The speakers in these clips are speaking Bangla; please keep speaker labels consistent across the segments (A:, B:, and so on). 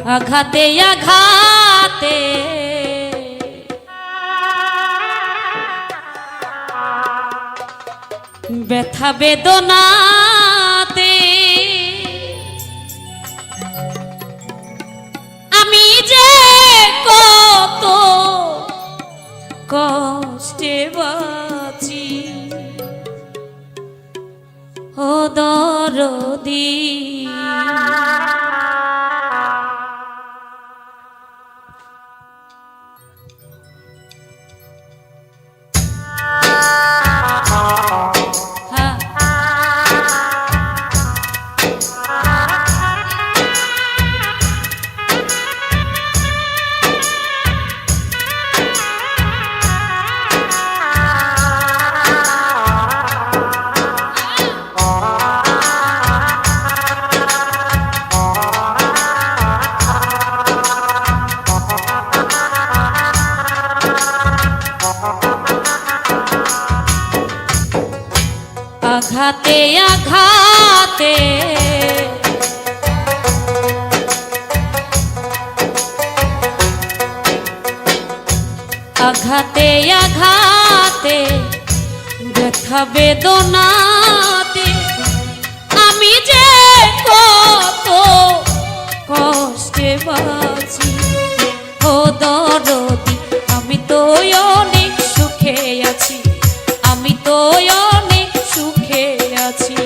A: আঘাতে আঘাতে ব্যথা বেদনাতে আমি যে কত কষ্টে বাঁচি ও দরদি আঘাতে আঘাতে আঘাতে আঘাতে ব্যথা বেদনাতে আমি যে কত কষ্টে বাঁচি ও দরদি আমি তো অনেক সুখে আছি আমি তো অনেক সুখে আছি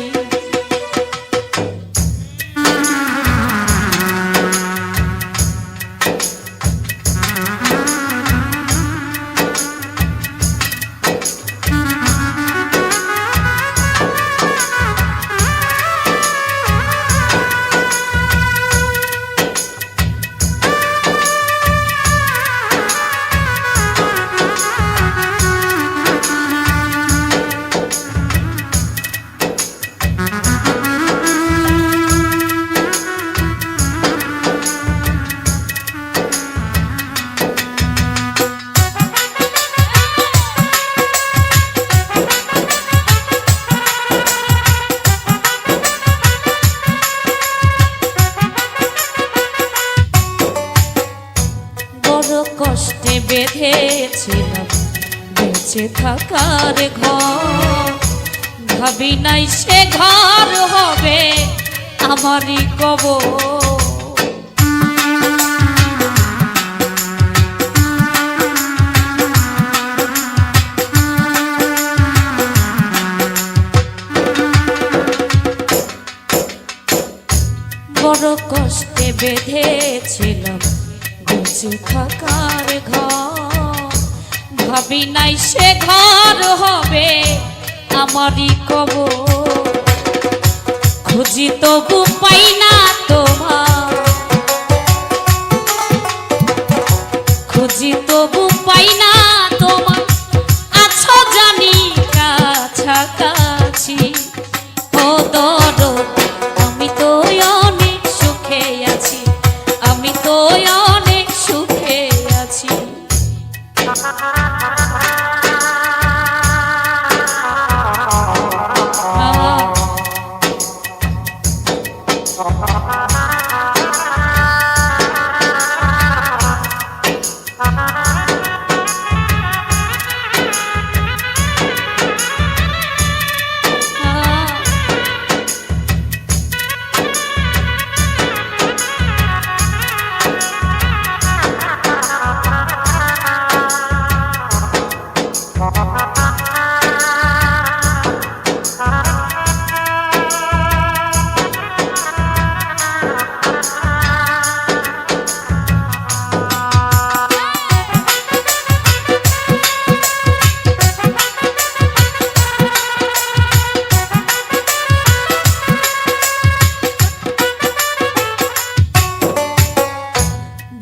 A: কষ্টে বেঁধেছিলাম বেঁচে থাকার ঘর ভাবি নাই সে ঘর হবে আমারই কবর বড় কষ্টে বেঁধেছিলাম বেঁচে থাকার ঘর ভাবি নাই সে ঘর হবে আমারই কবর খুঁজি তবু পাই না তোমার খুঁজি তবু পাই না তোমার আছো জানি কাছাকাছি ও দরদি আমি তো অনেক সুখে আছি আমি তো অনেক সুখে আছি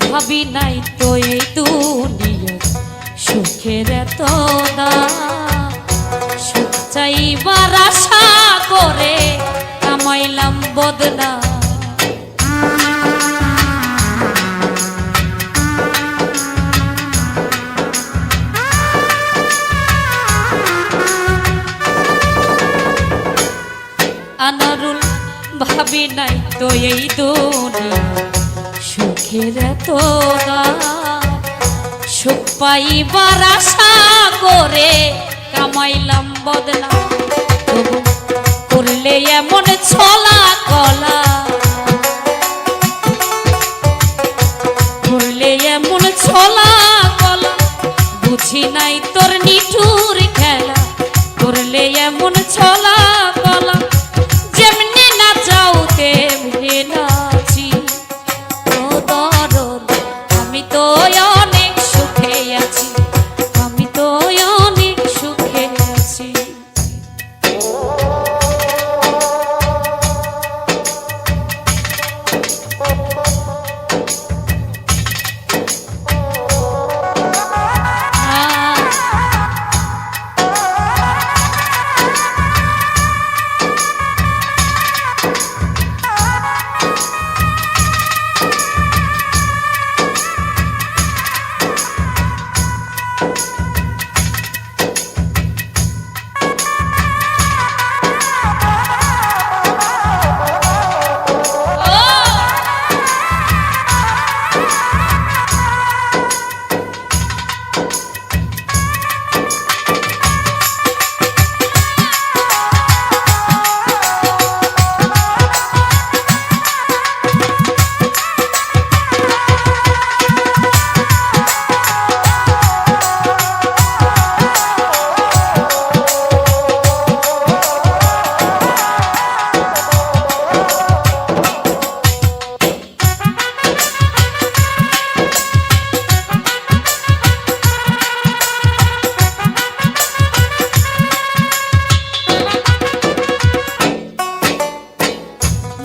A: ভাবি নাই তো এই দুনিয়ার সুখের এত দাম সুখ চাইবার আশা করে কামাইলাম বদনাম আনারুল ভাবি ভাবি নাই তো এই দুনিয়া সুখের এত দাম সুখ পাইবার আশা করে কামাইলাম বদনাম তবু করলে এমন ছলা কলা করলে এমন ছলা কলা বুঝি নাই তোর নিঠুর খেলা করলে এমন ছলা কলা যেমনি না যাও তেমনি নাচি ও দরদ আমি তো অনেক সুখে আছি আমি তো অনেক সুখে আছি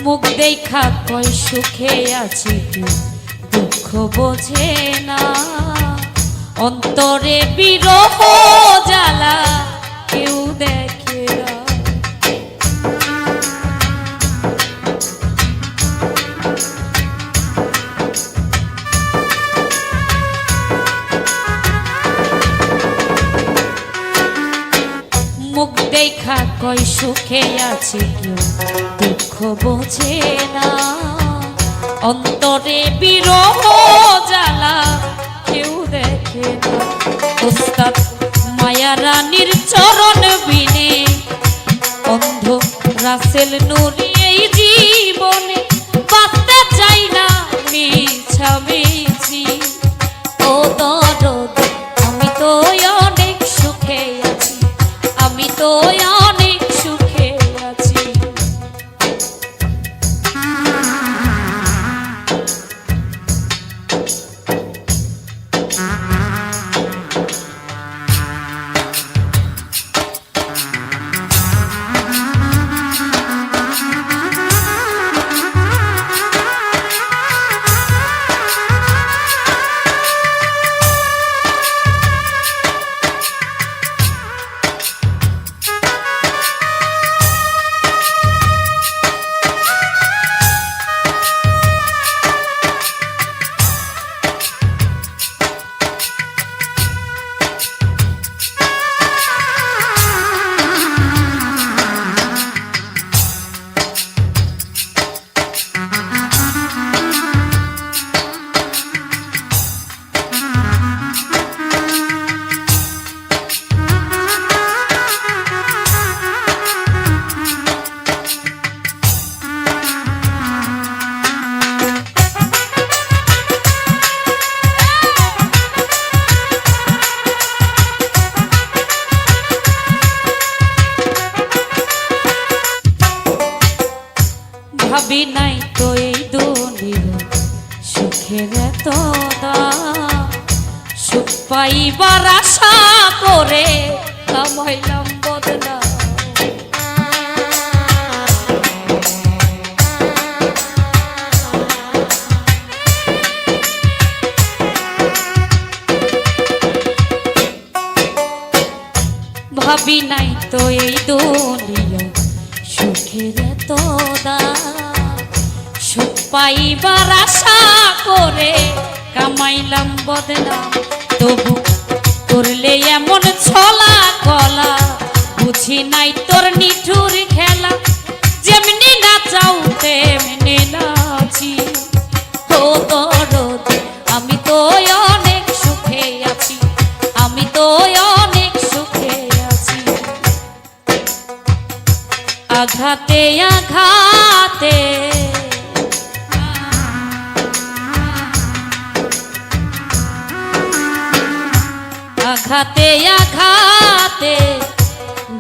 A: মুখ দেখা কই সুখে আছি দুঃখ বোঝে না অন্তরে বিরহ জ্বালা কেউ দেখে না মুখ দেখা কই সুখে আছি কেউ দুঃখ বোঝে না অন্তরে বিরহ জ্বালা কেউ দেখে না ওস্তাদ মায়া রানীর চরণ বিনে অন্ধ রাসেল নুরি এই জীবনে বাঁচতে চাই না মিছামিছি ও দরদ আমি তো অনেক সুখে আছি আমি তো অনেক সুখে আছি ভাবি নাই তো এই দুনিয়া সুখের এত দাম সুখ পাইবার আশা করে কামাইলাম বদনাম ভাবি নাই তো এই দুনিয়া সুখের এত দাম সুখ পাইবার আশা করে কামাইলাম বদনাম তবু করলে এমন ছলা কলা বুঝি নাই তোর নিঠুর খেলা যেমনি নাচ যাও তেমনি নাচি ও দরদ আমি তো অনেক সুখে আছি আমি তো অনেক সুখে আছি আঘাতে আঘাতে আঘাতে আঘাতে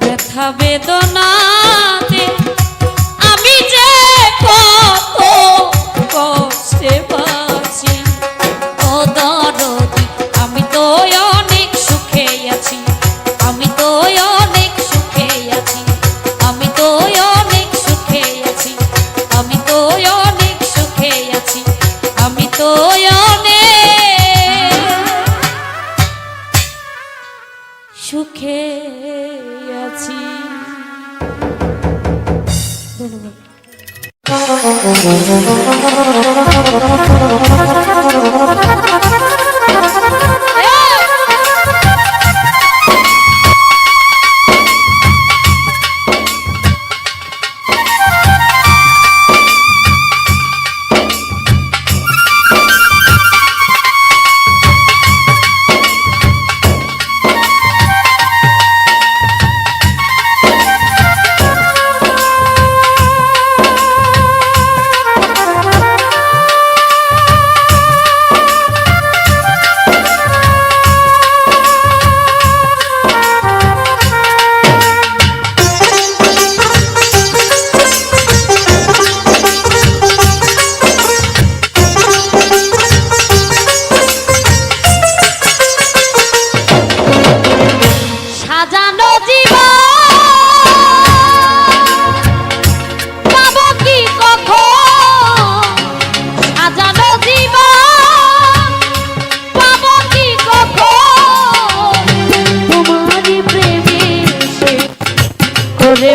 A: ব্যথা বেদনাতে আমি যে কত কষ্টে বাঁচি ও দরদি আমি তো অনেক সুখে আছি আমি তো অনেক সুখে আছি আমি তো অনেক সুখে আছি আমি তো অনেক সুখে আছি আমি তো সুখে আছি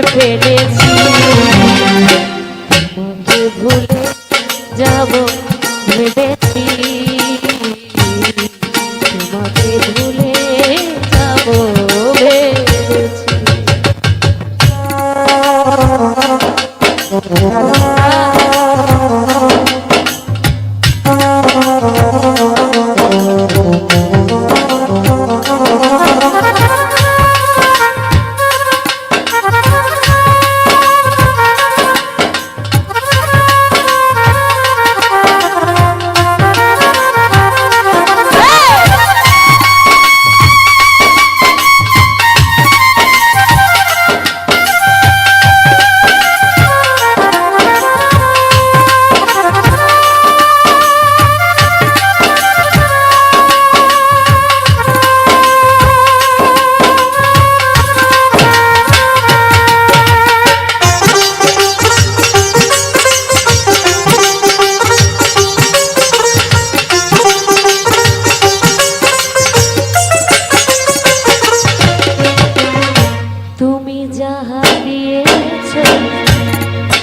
A: ফেলেছি তোমাকে ভুলে যাব ভেবেছি তোমাকে ভুলে যাব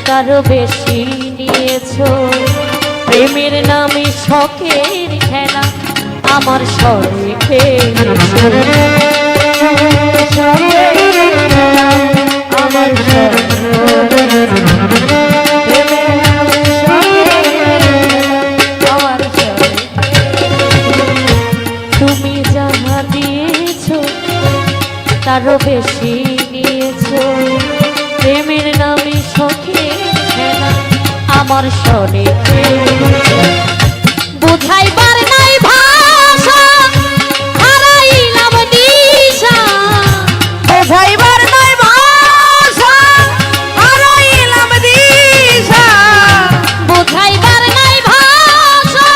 A: তারও বেশি নিয়েছো প্রেমের নামে শখের খেলা আমার স্বরে খেলেছো আমার তুমি যাহা দিয়েছো তারও বেশি নিয়েছো প্রেমের নামে শখের খেলা আমার স্বরে বুঝাইবার নাই ভাষা হারাইলাম দিশা বুঝাইবার নাই ভাষা হারাইলাম দিশা বুঝাইবার নাই ভাষা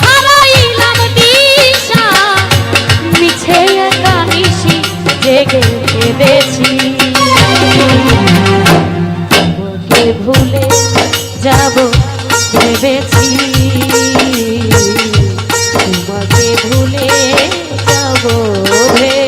A: হারাইলাম দিশা মিছে একা নিশি জেগে কেঁদেছি ভুলে যাব ভেবেছি তোমাকে ভুলে যাব আরে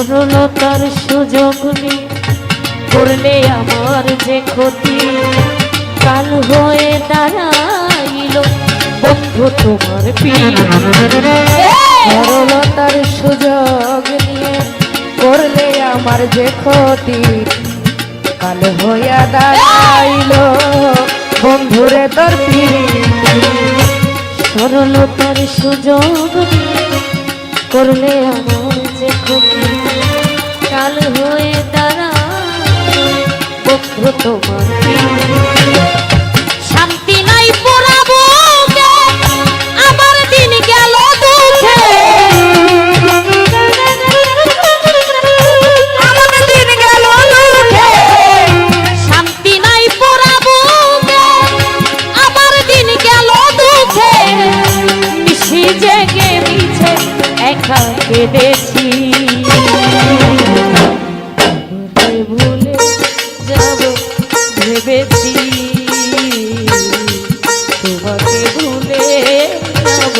A: সরলতার সুযোগ নিয়ে করলে আমার যে ক্ষতি, কাল হয়ে দাঁড়াইল বন্ধু তোমার পীর।
B: সরলতার সুযোগ নিয়ে করলে আমার যে ক্ষতি, কাল হইয়া দাঁড়াইল বন্ধুরে তোর পীর।
A: সরলতার সুযোগ নিয়ে করলে আমার যে ক্ষতি, কাল হয়ে দাঁড়াইল বন্ধু তোমার পীর। শান্তি নাই পোড়াবো আমার দিন গেল দুঃখে, আমার দিন গেল দুঃখে। শান্তি নাই পোড়াবো আমার দিন গেল দুঃখে, মিশি জেগে মিছে একা কেঁদেছি। ভুলে যাব ভেবেছি, তোমাকে ভুলে যাব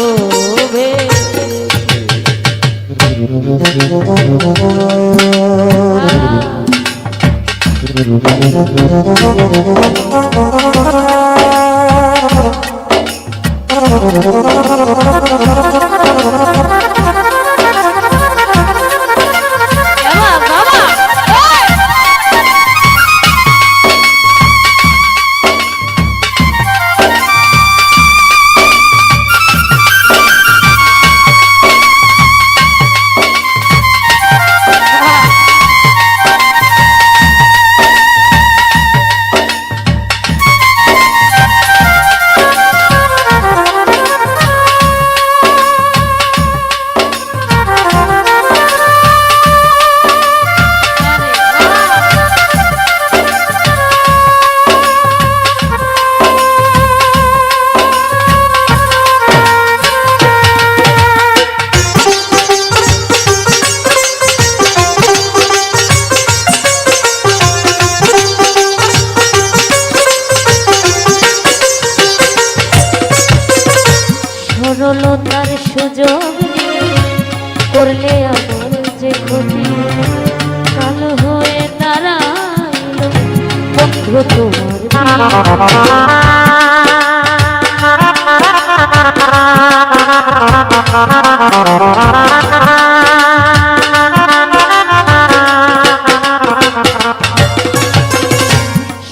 A: সরলতার সুযোগ নিয়ে করলে আমার যে ক্ষতি, কাল হয়ে দাঁড়াইল বন্ধু তোমার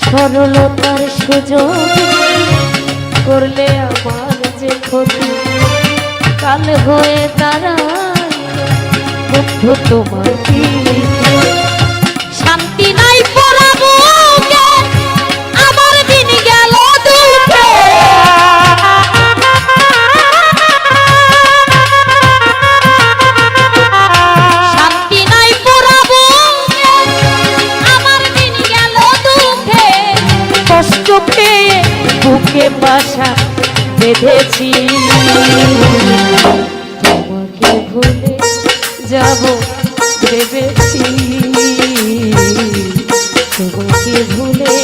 A: সরলতার সুযোগ করলে আমার যে ক্ষতি, কাল হয়ে দাঁড়াইল বন্ধু তোমার পীর। শান্তি নাই পোড়াবো আমার দিন গেল দুঃখে, শান্তি নাই পোড়াবো আমার দিন গেল দুঃখে। কষ্ট পেয়ে বুকে বাসা বেঁধেছি, তোমাকে ভুলে যাব ভেবেছি, তোমাকে ভুলে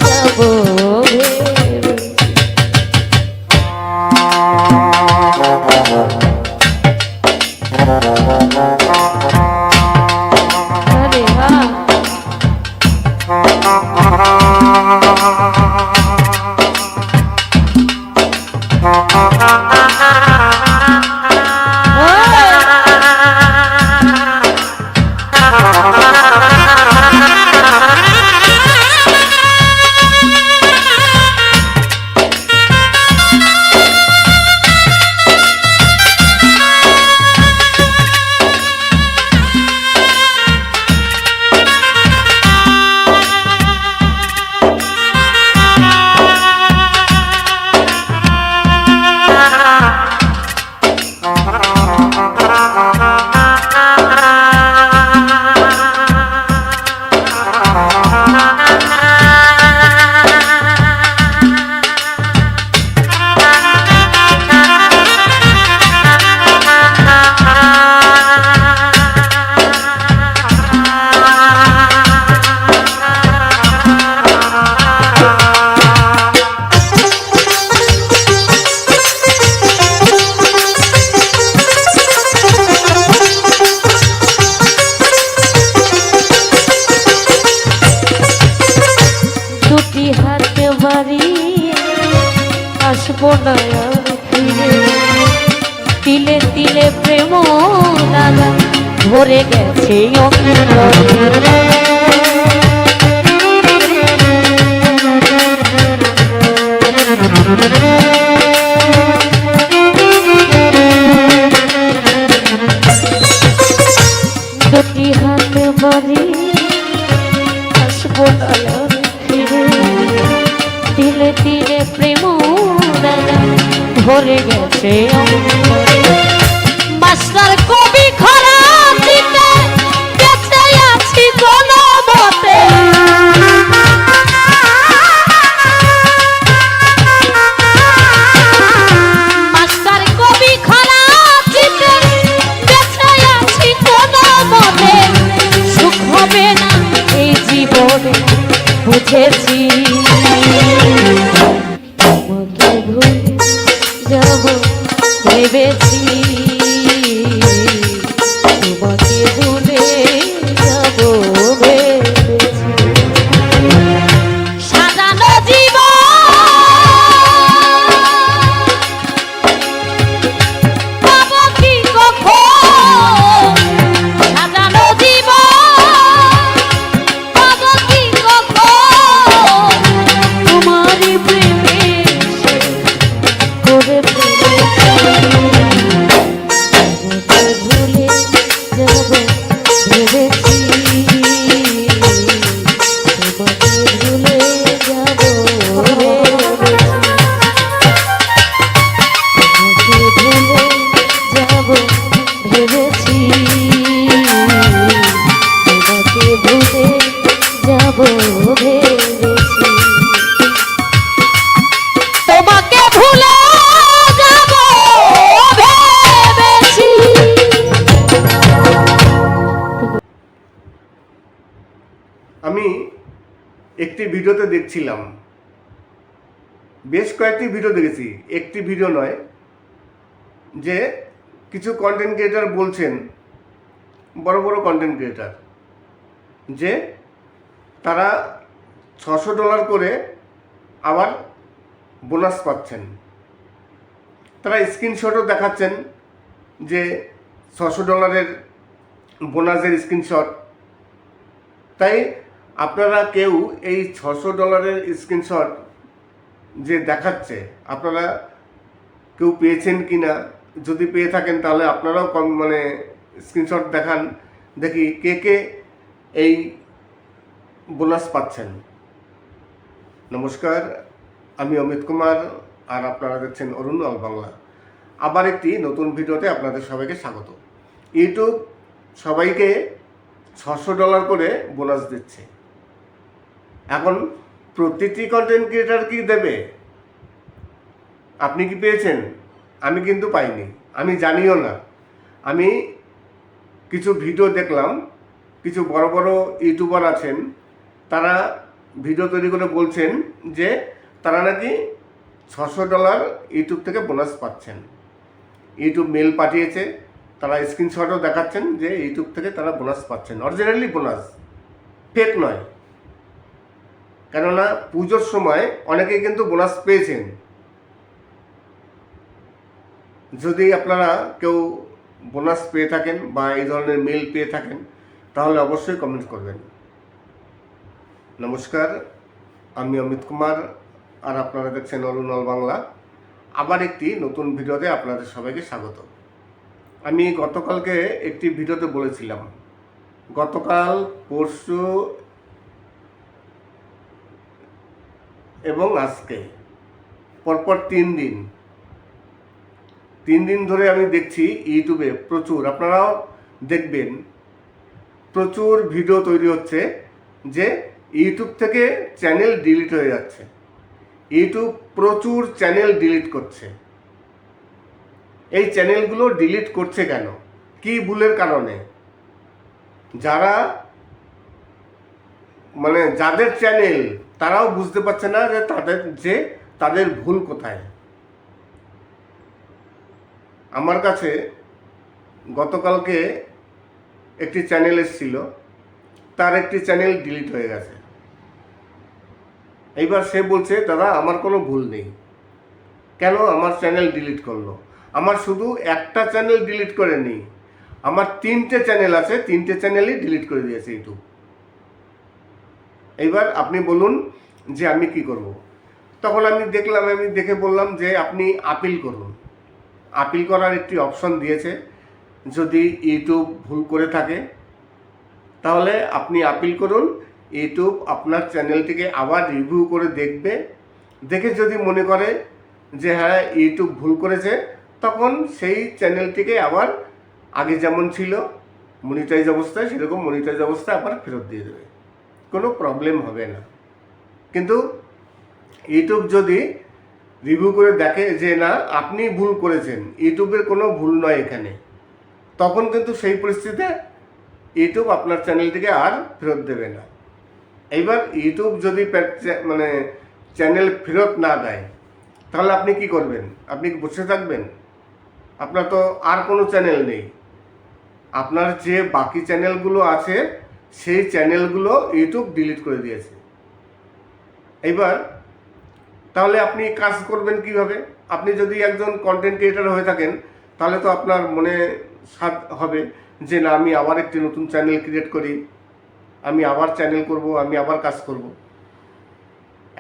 A: যাব আরে হ্যাঁ। ভরে গেছে অন্তরে। দুটি হাত বাড়ি আসবো নয়ন ফিরে, তিলে তিলে প্রেম দাদা ভরে গেছে অন্তরে। মাস্টার কবি খরা দিতে বেঁচে আছি কোনো মতে, মাস্টার কবি খরা দিতে বেঁচে আছি কোনো মতে। সুখ হবে না এই জীবনে বুঝেছি, তোমাকে ভুলে যাব ভেবেছি, তোমাকে ভুলে যাব ভেবেছি। সাজানো জীবন পাবো কি কখন, সাজানো জীবন পাবো কি কখন, তোমারই প্রেমে করে ফেলেছি। তোমাকে ভুলে যাব ভেবেছি, তোমাকে ভুলে যাব ভেবেছি, তোমাকে ভুলে যাব ভেবেছি, তোমাকে ভুলে যাব ভেবেছি, তোমাকে ভুলে যাব ভেবেছি।
C: আমি একটি ভিডিওতে দেখছিলাম, বেশ কয়েকটি ভিডিও দেখেছি, একটি ভিডিও নয়, যে কিছু কন্টেন্ট ক্রিয়েটার বলছেন, বড় বড় কন্টেন্ট ক্রিয়েটার, যে তারা $600 করে আবার বোনাস পাচ্ছেন। তারা স্ক্রিনশটও দেখাচ্ছেন যে $600 বোনাসের স্ক্রিনশট। তাই আপনারা কেউ এই $600 স্ক্রিনশট যে দেখাচ্ছে, আপনারা কেউ পেয়েছেন কি না? যদি পেয়ে থাকেন তাহলে আপনারাও স্ক্রিনশট দেখান, দেখি কে কে এই বোনাস পাচ্ছেন। নমস্কার, আমি অমিত কুমার, আর আপনারা দেখছেন অরুণ অল বাংলা। আবার একটি নতুন ভিডিওতে আপনাদের সবাইকে স্বাগত। ইউটিউব সবাইকে $600 করে বোনাস দিচ্ছে। এখন প্রতিটি কন্টেন্ট ক্রিয়েটার কি দেবে? আপনি কি পেয়েছেন? আমি কিন্তু পাইনি, আমি জানিও না। আমি কিছু ভিডিও দেখলাম, কিছু বড় বড় ইউটিউবার আছেন, তারা ভিডিও তৈরি করে বলছেন যে তারা নাকি $600 ইউটিউব থেকে বোনাস পাচ্ছেন। ইউটিউব মেল পাঠিয়েছে, তারা স্ক্রিনশটও দেখাচ্ছেন যে ইউটিউব থেকে তারা বোনাস পাচ্ছেন। অরিজিনালি বোনাস, ফেক নয়। কেননা পুজোর সময় অনেকেই কিন্তু বোনাস পেয়েছেন। যদি আপনারা কেউ বোনাস পেয়ে থাকেন বা এই ধরনের মেল পেয়ে থাকেন তাহলে অবশ্যই কমেন্ট করবেন। নমস্কার, আমি অমিত কুমার, আর আপনারা দেখছেন অরুণ অল বাংলা। আবার একটি নতুন ভিডিওতে আপনাদের সবাইকে স্বাগত। আমি গতকালকে একটি ভিডিওতে বলেছিলাম, গতকাল, পরশু এবং আজকে পরপর 3 দিন ধরে আমি দেখছি ইউটিউবে প্রচুর, আপনারাও দেখবেন, প্রচুর ভিডিও তৈরি হচ্ছে যে ইউটিউব থেকে চ্যানেল ডিলিট হয়ে যাচ্ছে। ইউটিউব প্রচুর চ্যানেল ডিলিট করছে। এই চ্যানেলগুলো ডিলিট করছে কেন? কি ভুলের কারণে? যারা যাদের চ্যানেল, তারাও বুঝতে পারছে না যে তাদের ভুল কোথায়। আমার কাছে গতকালকে একটি চ্যানেল এসেছিল, তার একটি চ্যানেল ডিলিট হয়ে গেছে। এইবার সে বলছে, দাদা আমার কোনো ভুল নেই, কেন আমার চ্যানেল ডিলিট করলো? আমার শুধু একটা চ্যানেল ডিলিট করেনি, আমার 3টে চ্যানেল আছে, 3টে চ্যানেলই ডিলিট করে দিয়েছে ইউটিউব। এইবার আপনি বলুন যে আমি কি করব। তখন আমি দেখে বললাম যে আপনি আপিল করুন। আপিল করার একটি অপশন দিয়েছে, যদি ইউটিউব ভুল করে থাকে তাহলে আপনি আপিল করুন। ইউটিউব আপনার চ্যানেলটিকে আবার রিভিউ করে দেখবে, দেখে যদি মনে করে যে হ্যাঁ ইউটিউব ভুল করেছে, তখন সেই চ্যানেলটিকে আবার আগে যেমন ছিল মনিটাইজ অবস্থায়, সেরকম মনিটাইজ অবস্থায় আবার ফেরত দিয়ে দেবে, কোনো প্রবলেম হবে না। কিন্তু ইউটিউব যদি রিভিউ করে দেখে যে না আপনি ভুল করেছেন, ইউটিউবের কোনো ভুল নয় এখানে, তখন কিন্তু সেই পরিস্থিতিতে ইউটিউব আপনার চ্যানেলটিকে আর ফেরত দেবে না। এইবার ইউটিউব যদি মানে চ্যানেল ফেরত না দেয় তাহলে আপনি কি করবেন? আপনি কি বসে থাকবেন? আপনার তো আর কোনো চ্যানেল নেই, আপনার যে বাকি চ্যানেলগুলো আছে সেই চ্যানেলগুলো ইউটিউব ডিলিট করে দিয়েছে। এইবার তাহলে আপনি কাজ করবেন কিভাবে? আপনি যদি একজন কন্টেন্ট ক্রিয়েটার হয়ে থাকেন তাহলে তো আপনার মনে সাধ হবে যে না আমি আবার একটি নতুন চ্যানেল ক্রিয়েট করি, আমি আবার চ্যানেল করব, আমি আবার কাজ করব।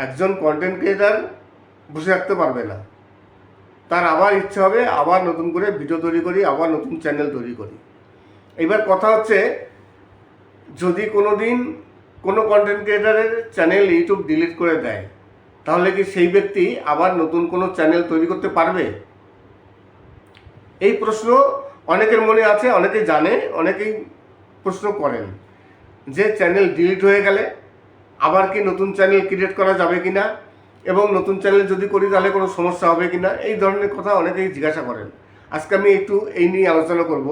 C: একজন কন্টেন্ট ক্রিয়েটার বসে থাকতে পারবে না, তার আবার ইচ্ছে হবে আবার নতুন করে ভিডিও তৈরি করি, আবার নতুন চ্যানেল তৈরি করি। এবার কথা হচ্ছে, যদি কোনো দিন কোনো কন্টেন্ট ক্রিয়েটারের চ্যানেল ইউটিউব ডিলিট করে দেয় তাহলে কি সেই ব্যক্তি আবার নতুন কোনো চ্যানেল তৈরি করতে পারবে? এই প্রশ্ন অনেকের মনে আছে, অনেকে জানে, অনেকেই প্রশ্ন করেন যে চ্যানেল ডিলিট হয়ে গেলে আবার কি নতুন চ্যানেল ক্রিয়েট করা যাবে কিনা, এবং নতুন চ্যানেল যদি করি তাহলে কোনো সমস্যা হবে কিনা, এই ধরনের কথা অনেকেই জিজ্ঞাসা করেন। আজকে আমি একটু এই নিয়ে আলোচনা করব।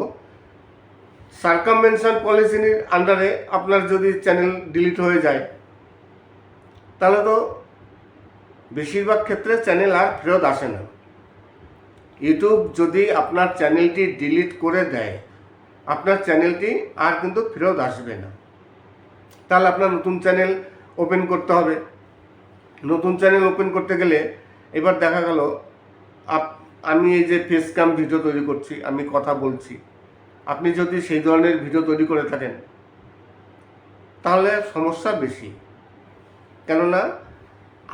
C: সার্কামভেনশন পলিসির আন্ডারে আপনার যদি চ্যানেল ডিলিট হয়ে যায় তাহলে তো বেশিরভাগ ক্ষেত্রে চ্যানেল আর ফেরত আসে না। ইউটিউব যদি আপনার চ্যানেলটি ডিলিট করে দেয় আপনার চ্যানেলটি আর কিন্তু ফেরত আসবে না। তাহলে আপনার নতুন চ্যানেল ওপেন করতে হবে। নতুন চ্যানেল ওপেন করতে গেলে এবার দেখা গেল আমি এই যে ফেস ক্যাম ভিডিও তৈরি করছি, আমি কথা বলছি, আপনি যদি সেই ধরনের ভিডিও তৈরি করে থাকেন তাহলে সমস্যা বেশি। কেননা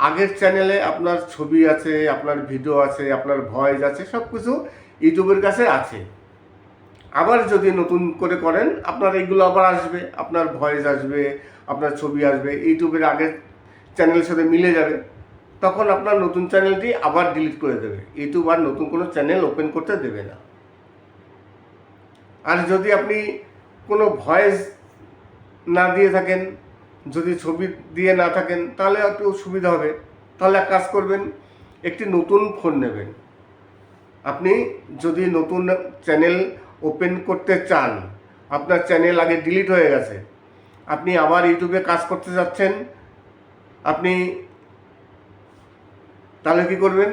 C: আগের চ্যানেলে আপনার ছবি আছে, আপনার ভিডিও আছে, আপনার ভয়েস আছে, সব কিছু ইউটিউবের কাছে আছে। আবার যদি নতুন করে করেন আপনার এইগুলো আবার আসবে, আপনার ভয়েস আসবে, আপনার ছবি আসবে, ইউটিউবের আগের চ্যানেলের সাথে মিলে যাবে, তখন আপনার নতুন চ্যানেলটি আবার ডিলিট করে দেবে। ইউটিউব আর নতুন কোনো চ্যানেল ওপেন করতে দেবে না। আর যদি আপনি কোনো ভয়েস না দিয়ে থাকেন, যদি ছবি দিয়ে না থাকেন তাহলে একটু সুবিধা হবে। তাহলে এক কাজ করবেন, একটি নতুন ফোন নেবেন। আপনি যদি নতুন চ্যানেল ওপেন করতে চান, আপনার চ্যানেল আগে ডিলিট হয়ে গেছে, আপনি আবার ইউটিউবে কাজ করতে যাচ্ছেন, আপনি তাহলে কি করবেন?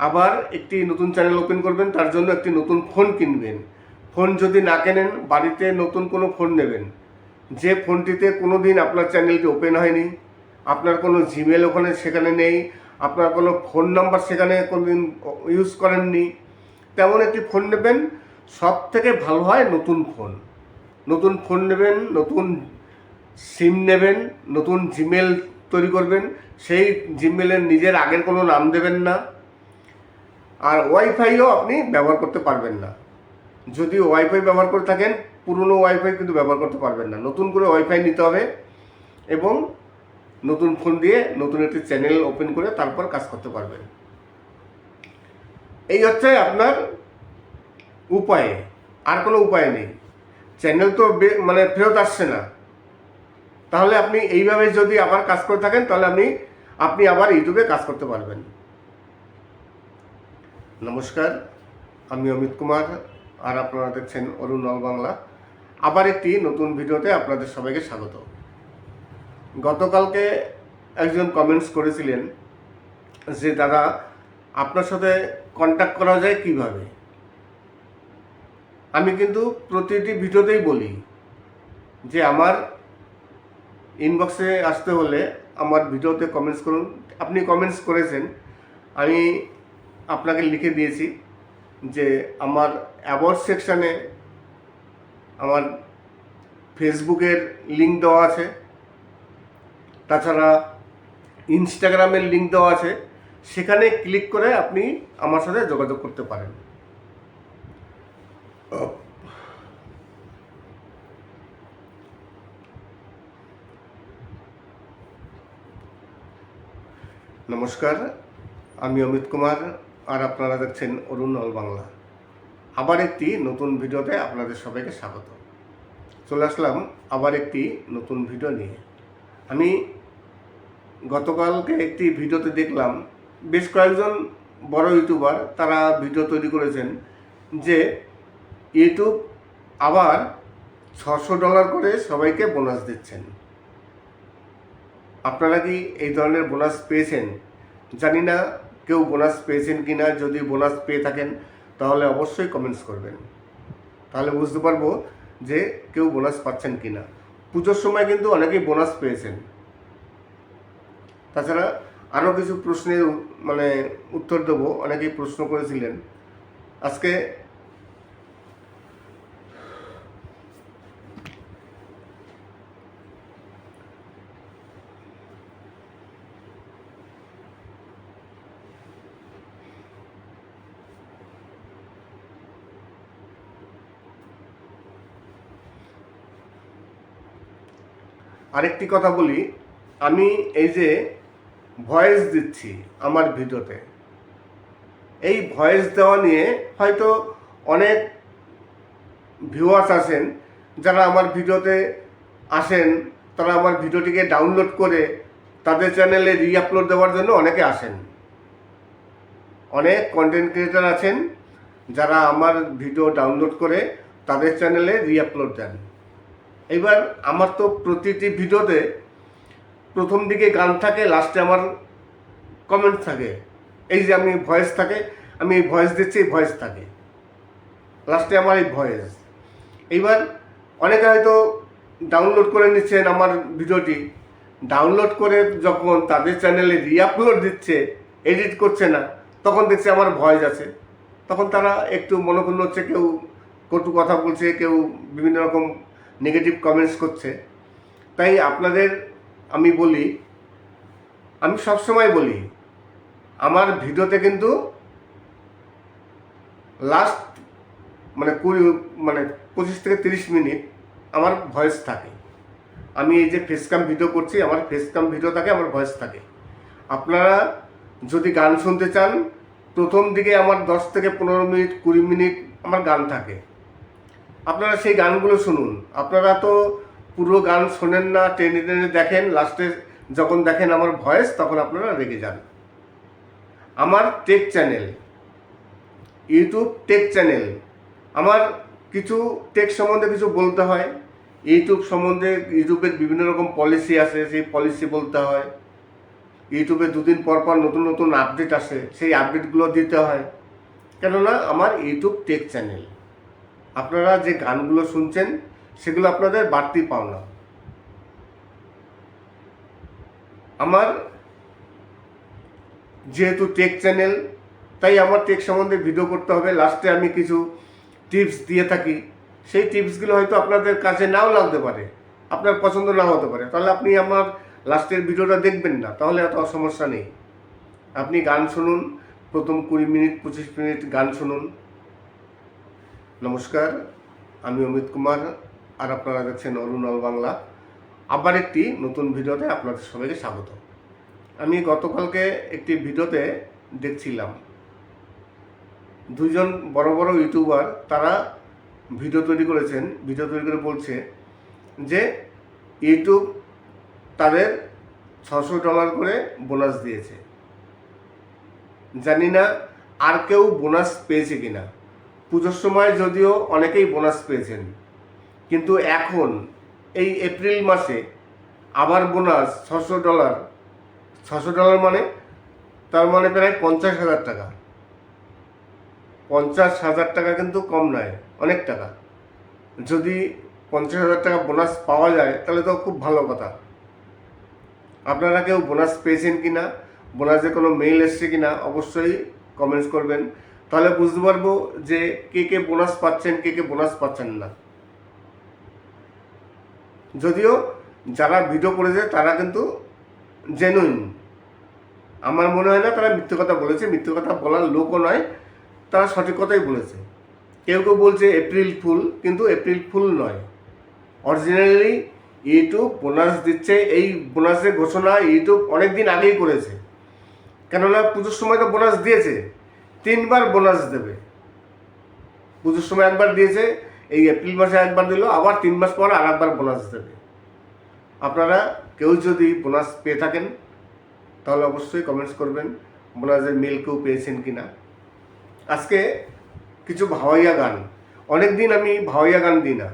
C: আবার একটি নতুন চ্যানেল ওপেন করবেন, তার জন্য একটি নতুন ফোন কিনবেন। ফোন যদি না কেনেন বাড়িতে নতুন কোনো ফোন নেবেন, যে ফোনটিতে কোনো দিন আপনার চ্যানেলটি ওপেন হয়নি, আপনার কোনো জিমেল ওখানে সেখানে নেই, আপনার কোনো ফোন নাম্বার সেখানে কোনো দিন ইউজ করেননি, তেমন একটি ফোন নেবেন। সব থেকে ভালো হয় নতুন ফোন। নতুন ফোন নেবেন, নতুন সিম নেবেন, নতুন জিমেল তৈরি করবেন, সেই জিমেলের নিজের আগের কোনো নাম দেবেন না। আর ওয়াইফাইও আপনি ব্যবহার করতে পারবেন না। যদি ওয়াইফাই ব্যবহার করে থাকেন পুরনো ওয়াইফাই কিন্তু ব্যবহার করতে পারবেন না, নতুন করে ওয়াইফাই নিতে হবে এবং নতুন ফোন দিয়ে নতুন একটি চ্যানেল ওপেন করে তারপর কাজ করতে পারবেন। এই হচ্ছে আপনার উপায়, আর কোনো উপায় নেই। চ্যানেল তো মানে ফেরত আসছে না, তাহলে আপনি এইভাবে যদি আবার কাজ করে থাকেন তাহলে আপনি আবার ইউটিউবে কাজ করতে পারবেন। নমস্কার, আমি অমিত কুমার, আর আপনারা দেখছেন অরুণ অল বাংলা। আবার একটি নতুন ভিডিওতে আপনাদের সবাইকে স্বাগত। গতকালকে একজন কমেন্টস করেছিলেন যে দাদা আপনার সাথে কন্ট্যাক্ট করা যায় কিভাবে। আমি কিন্তু প্রতিটি ভিডিওতেই বলি যে আমার ইনবক্সে আসতে হলে আমার ভিডিওতে কমেন্টস করুন। আপনি কমেন্টস করেছেন, আমি আপনাকে লিখে দিয়েছি যে আমার অ্যাবাউট সেকশানে আমার ফেসবুকের লিঙ্ক দেওয়া আছে, তাছাড়া ইনস্টাগ্রামের লিঙ্ক দেওয়া আছে। সেখানে ক্লিক করে আপনি আমার সাথে যোগাযোগ করতে পারেন। নমস্কার, আমি অমিত কুমার, আর আপনারা দেখছেন অরুণ অল বাংলা। আবার একটি নতুন ভিডিওতে আপনাদের সবাইকে স্বাগত। চলে আসলাম আবার একটি নতুন ভিডিও নিয়ে। আমি গতকালকে একটি ভিডিওতে দেখলাম বেশ কয়েকজন বড় ইউটিউবার তারা ভিডিও তৈরি করেছেন যে ইউটিউব আবার $600 করে সবাইকে বোনাস দিচ্ছেন। আপনারা কি এই ধরনের বোনাস পেয়েছেন? জানি না কেউ বোনাস পেয়েছেন কি না। যদি বোনাস পেয়ে থাকেন তাহলে অবশ্যই কমেন্টস করবেন, তাহলে বুঝতে পারবো যে কেউ বোনাস পাচ্ছেন কি না। পুজোর সময় কিন্তু অনেকেই বোনাস পেয়েছেন। তাছাড়া আরও কিছু প্রশ্নের উত্তর দেবো। অনেকেই প্রশ্ন করেছিলেন। আজকে আরেকটি কথা বলি, আমি এই যে ভয়েস দিচ্ছি আমার ভিডিওতে, এই ভয়েস দেওয়া নিয়ে হয়তো অনেক ভিউয়ার্স আছেন যারা আমার ভিডিওতে আসেন, তারা আমার ভিডিওটিকে ডাউনলোড করে তাদের চ্যানেলে রিআপলোড দেওয়ার জন্য অনেকে আসেন। অনেক কন্টেন্ট ক্রিয়েটার আছেন যারা আমার ভিডিও ডাউনলোড করে তাদের চ্যানেলে রিআপলোড দেন। এবার আমার তো প্রতিটি ভিডিওতে প্রথম দিকে গান থাকে, লাস্টে আমার কমেন্ট থাকে। এই যে আমি ভয়েস থাকে, আমি এই ভয়েস দিচ্ছি, এই ভয়েস থাকে, লাস্টে আমার এই ভয়েস। এইবার অনেকে হয়তো ডাউনলোড করে নিচ্ছেন আমার ভিডিওটি, ডাউনলোড করে যখন তাদের চ্যানেলে রিআপলোড দিচ্ছে, এডিট করছে না, তখন দেখছে আমার ভয়েস আছে। তখন তারা একটু মনোক্ষুণ্ণ হচ্ছে, কেউ কটু কথা বলছে, কেউ বিভিন্ন রকম নেগেটিভ কমেন্টস করছে। তাই আপনাদের আমি বলি, আমি সবসময় বলি, আমার ভিডিওতে কিন্তু লাস্ট 25 থেকে 30 মিনিট আমার ভয়েস থাকে। আমি এই যে ফেসক্যাম ভিডিও করছি, আমার ফেসক্যাম ভিডিও থাকে, আমার ভয়েস থাকে। আপনারা যদি গান শুনতে চান, প্রথম দিকে আমার 10 থেকে 15 মিনিট 20 মিনিট আমার গান থাকে। আপনারা সেই গানগুলো শুনুন। আপনারা তো পুরো গান শোনেন না, টেনে টেনে দেখেন, লাস্টে যখন দেখেন আমার ভয়েস তখন আপনারা রেগে যান। আমার take channel, YouTube take channel, আমার কিছু টেক সম্বন্ধে কিছু বলতে হয়। ইউটিউব সম্বন্ধে ইউটিউবের বিভিন্ন রকম পলিসি আছে, সেই পলিসি বলতে হয়। ইউটিউবে 2 দিন পর পর নতুন নতুন আপডেট আসে, সেই আপডেটগুলো দিতে হয়। কেননা আমার ইউটিউব টেক চ্যানেল। আপনারা যে গানগুলো শুনছেন সেগুলো আপনাদের বাড়তি পাওনা। আমার যেহেতু টেক চ্যানেল, তাই আমার টেক সম্বন্ধে ভিডিও করতে হবে। লাস্টে আমি কিছু টিপস দিয়ে থাকি। সেই টিপসগুলো হয়তো আপনাদের কাছে নাও লাগতে পারে, আপনার পছন্দ নাও হতে পারে। তাহলে আপনি আমার লাস্টের ভিডিওটা দেখবেন না, তাহলে এত সমস্যা নেই। আপনি গান শুনুন, প্রথম 20 মিনিট 25 মিনিট গান শুনুন। নমস্কার, আমি অমিত কুমার, আর আপনারা দেখছেন অরুণ অল বাংলা। আবার একটি নতুন ভিডিওতে আপনাদের সবাইকে স্বাগত। আমি গতকালকে একটি ভিডিওতে দেখছিলাম 2 জন বড় বড় ইউটিউবার তারা ভিডিও তৈরি করেছেন। ভিডিও তৈরি করে বলছে যে ইউটিউব তাদের $600 করে বোনাস দিয়েছে। জানি না আর কেউ বোনাস পেয়েছে কিনা। পুজোর সময় যদিও অনেকেই বোনাস পেয়েছেন, কিন্তু এখন এই এপ্রিল মাসে আবার বোনাস $600। $600 মানে তার মানে প্রায় 50,000 টাকা। 50,000 টাকা কিন্তু কম নয়, অনেক টাকা। যদি 50,000 টাকা বোনাস পাওয়া যায় তাহলে তো খুব ভালো কথা। আপনারা কেউ বোনাস পেয়েছেন কি না, বোনাসে কোনো মেইল এসছে কি না, অবশ্যই কমেন্টস করবেন। তাহলে বুঝতে পারবো যে কে কে বোনাস পাচ্ছেন, কে কে বোনাস পাচ্ছেন না। যদিও যারা ভিডিও করেছে তারা কিন্তু জেনুইন, আমার মনে হয় না তারা মিথ্যে কথা বলেছে, মিথ্যে কথা বলার লোকও নয়, তারা সঠিক কথাই বলেছে। কেউ কেউ বলছে এপ্রিল ফুল, কিন্তু এপ্রিল ফুল নয়, অরিজিনালি ইউটিউব বোনাস দিচ্ছে। এই বোনাসের ঘোষণা ইউটিউব অনেক দিন আগেই করেছে, কেননা পুজোর সময় তো বোনাস দিয়েছে, 3বার বোনাস দেবে। পুজোর সময় একবার দিয়েছে, এই এপ্রিল মাসে একবার দিল, আবার 3 মাস পর আর একবার বোনাস দেবে। আপনারা কেউ যদি বোনাস পেয়ে থাকেন তাহলে অবশ্যই কমেন্টস করবেন বোনাসের মেল কেউ পেয়েছেন কি না। আজকে কিছু ভাওয়াইয়া গান, অনেক দিন আমি ভাওয়াইয়া গান দিই না।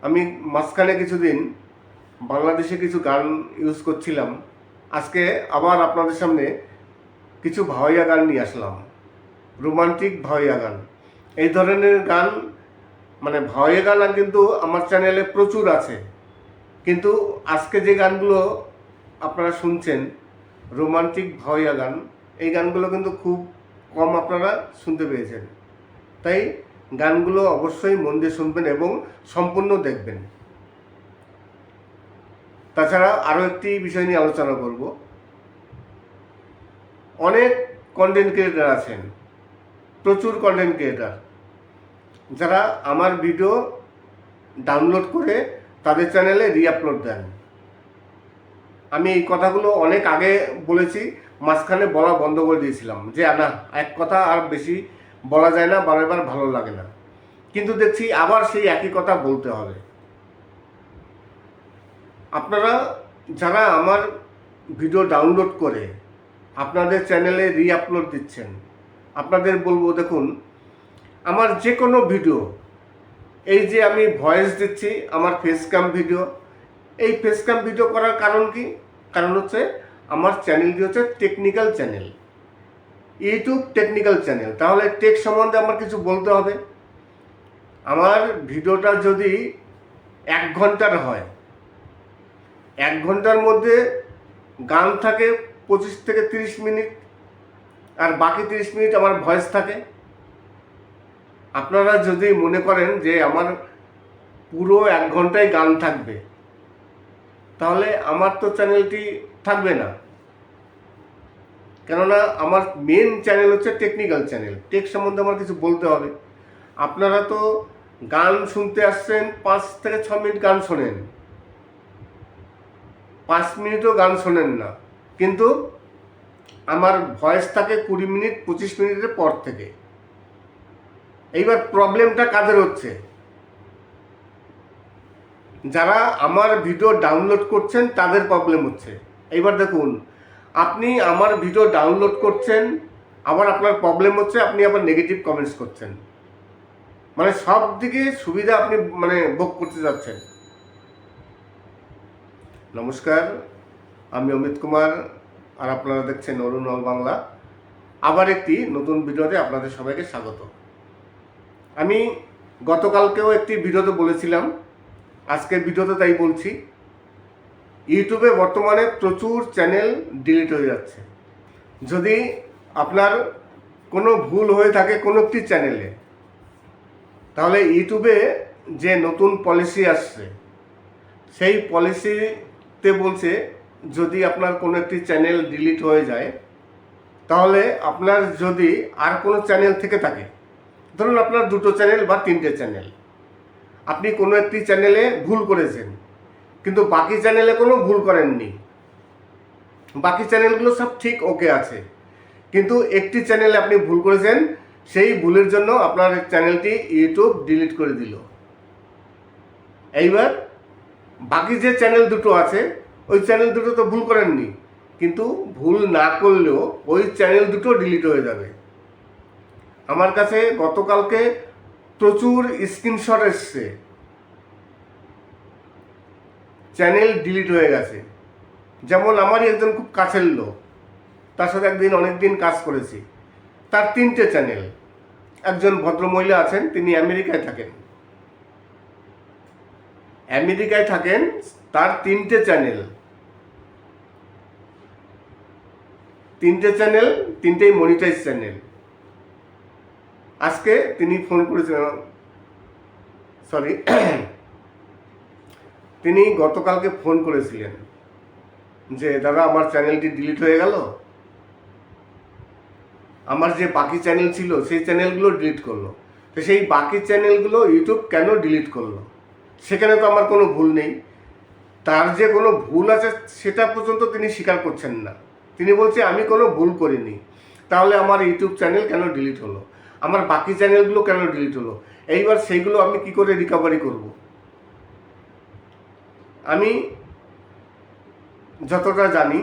C: আমি মাঝখানে কিছুদিন বাংলাদেশে কিছু গান ইউজ করছিলাম, আজকে আবার আপনাদের সামনে কিছু ভাওয়াইয়া গান নিয়ে আসলাম, রোমান্টিক ভাওয়াইয়া গান। এই ধরনের গান মানে ভাওয়াইয়া গান কিন্তু আমার চ্যানেলে প্রচুর আছে, কিন্তু আজকে যে গানগুলো আপনারা শুনছেন রোমান্টিক ভাওয়াইয়া গান, এই গানগুলো কিন্তু খুব কম আপনারা শুনতে পেয়েছেন। তাই গানগুলো অবশ্যই মন দিয়ে শুনবেন এবং সম্পূর্ণ দেখবেন। তাছাড়া আরও একটি বিষয় নিয়ে আলোচনা করব। অনেক কন্টেন্ট ক্রিয়েটার আছেন, প্রচুর কন্টেন্ট ক্রিয়েটার, যারা আমার ভিডিও ডাউনলোড করে তাদের চ্যানেলে রিআপলোড দেন। আমি এই কথাগুলো অনেক আগে বলেছি, মাঝখানে বলা বন্ধ করে দিয়েছিলাম যে না, এক কথা আর বেশি বলা যায় না, বারবার ভালো লাগে না, কিন্তু দেখছি আবার সেই একই কথা বলতে হবে। আপনারা যারা আমার ভিডিও ডাউনলোড করে আপনাদের চ্যানেলে রিআপলোড দিচ্ছেন, আপনাদের বলবো, দেখুন আমার যে কোনো ভিডিও, এই যে আমি ভয়েস দিচ্ছি আমার ফেস ক্যাম ভিডিও, এই ফেস ক্যাম ভিডিও করার কারণ কি? কারণ হচ্ছে আমার চ্যানেলটি হচ্ছে technical channel, YouTube technical channel. তাহলে টেক সম্বন্ধে আমার কিছু বলতে হবে। আমার ভিডিওটা যদি 1 ঘন্টার হয়, 1 ঘন্টার মধ্যে গান থাকে 25 থেকে 30 মিনিট, আর বাকি 30 মিনিট আমার ভয়েস থাকে। আপনারা যদি মনে করেন যে আমার পুরো 1 ঘন্টায় গান থাকবে, তাহলে আমার তো চ্যানেলটি থাকবে না, কেননা আমার মেন চ্যানেল হচ্ছে টেকনিক্যাল চ্যানেল। টেক সম্বন্ধে আমার কিছু বলতে হবে। আপনারা তো গান শুনতে আসছেন, 5 থেকে 6 মিনিট গান শোনেন, 5 মিনিটও গান শোনেন না, কিন্তু আমার ভয়েস থাকে 20 মিনিট 25 মিনিটের পর থেকে। এইবার প্রবলেমটা কাদের হচ্ছে? যারা আমার ভিডিও ডাউনলোড করছেন তাদের প্রবলেম হচ্ছে। এইবার দেখুন, আপনি আমার ভিডিও ডাউনলোড করছেন, আবার আপনার প্রবলেম হচ্ছে আপনি আবার নেগেটিভ কমেন্টস করছেন, মানে সব দিকে সুবিধা আপনি ভোগ করতে যাচ্ছেন। নমস্কার, আমি অমিত কুমার, আর আপনারা দেখছেন অরুণ অল বাংলা। আবার একটি নতুন ভিডিওতে আপনাদের সবাইকে স্বাগত। আমি গতকালকেও একটি ভিডিওতে বলেছিলাম, আজকের ভিডিওতে তাই বলছি, ইউটিউবে বর্তমানে প্রচুর চ্যানেল ডিলিট হয়ে যাচ্ছে। যদি আপনার কোনো ভুল হয়ে থাকে কোনো একটি চ্যানেলে, তাহলে ইউটিউবে যে নতুন পলিসি আসছে সেই পলিসিতে বলছে যদি আপনার কোনো একটি চ্যানেল ডিলিট হয়ে যায়, তাহলে আপনার যদি আর কোনো চ্যানেল থেকে থাকে, ধরুন আপনার 2টো চ্যানেল বা 3টে চ্যানেল, আপনি কোনো একটি চ্যানেলে ভুল করেছেন কিন্তু বাকি চ্যানেলে কোনো ভুল করেননি, বাকি চ্যানেলগুলো সব ঠিক ওকে আছে, কিন্তু একটি চ্যানেলে আপনি ভুল করেছেন, সেই ভুলের জন্য আপনার চ্যানেলটি ইউটিউব ডিলিট করে দিল। এইবার বাকি যে চ্যানেল 2টো আছে, ওই চ্যানেল 2টো তো ভুল করেননি, কিন্তু ভুল না করলেও ওই চ্যানেল 2টো ডিলিট হয়ে যাবে। আমার কাছে গতকালকে প্রচুর স্ক্রিনশট এসছে, চ্যানেল ডিলিট হয়ে গেছে। যেমন আমারই একজন খুব কাছের লোক, তার সাথে একদিন অনেকদিন কাজ করেছি, তার 3টে চ্যানেল। একজন ভদ্রমহিলা আছেন, তিনি আমেরিকায় থাকেন, তার 3টে চ্যানেল, 3টেই মনিটাইজ চ্যানেল। আজকে তিনি ফোন করেছিলেন, তিনি গতকালকে ফোন করেছিলেন যে দাদা আমার চ্যানেলটি ডিলিট হয়ে গেল, আমার যে বাকি চ্যানেল ছিল সেই চ্যানেলগুলো ডিলিট করলো। তো সেই বাকি চ্যানেলগুলো ইউটিউব কেন ডিলিট করলো? সেখানে তো আমার কোনো ভুল নেই। তার যে কোনো ভুল আছে সেটা পর্যন্ত তিনি স্বীকার করছেন না। তিনি বলছে আমি কোনো ভুল করিনি। তাহলে আমার ইউটিউব চ্যানেল কেন ডিলিট হলো, আমার বাকি চ্যানেলগুলো কেন ডিলিট হলো? এইবার সেইগুলো আমি কি করে রিকভারি করব? আমি যতটা জানি,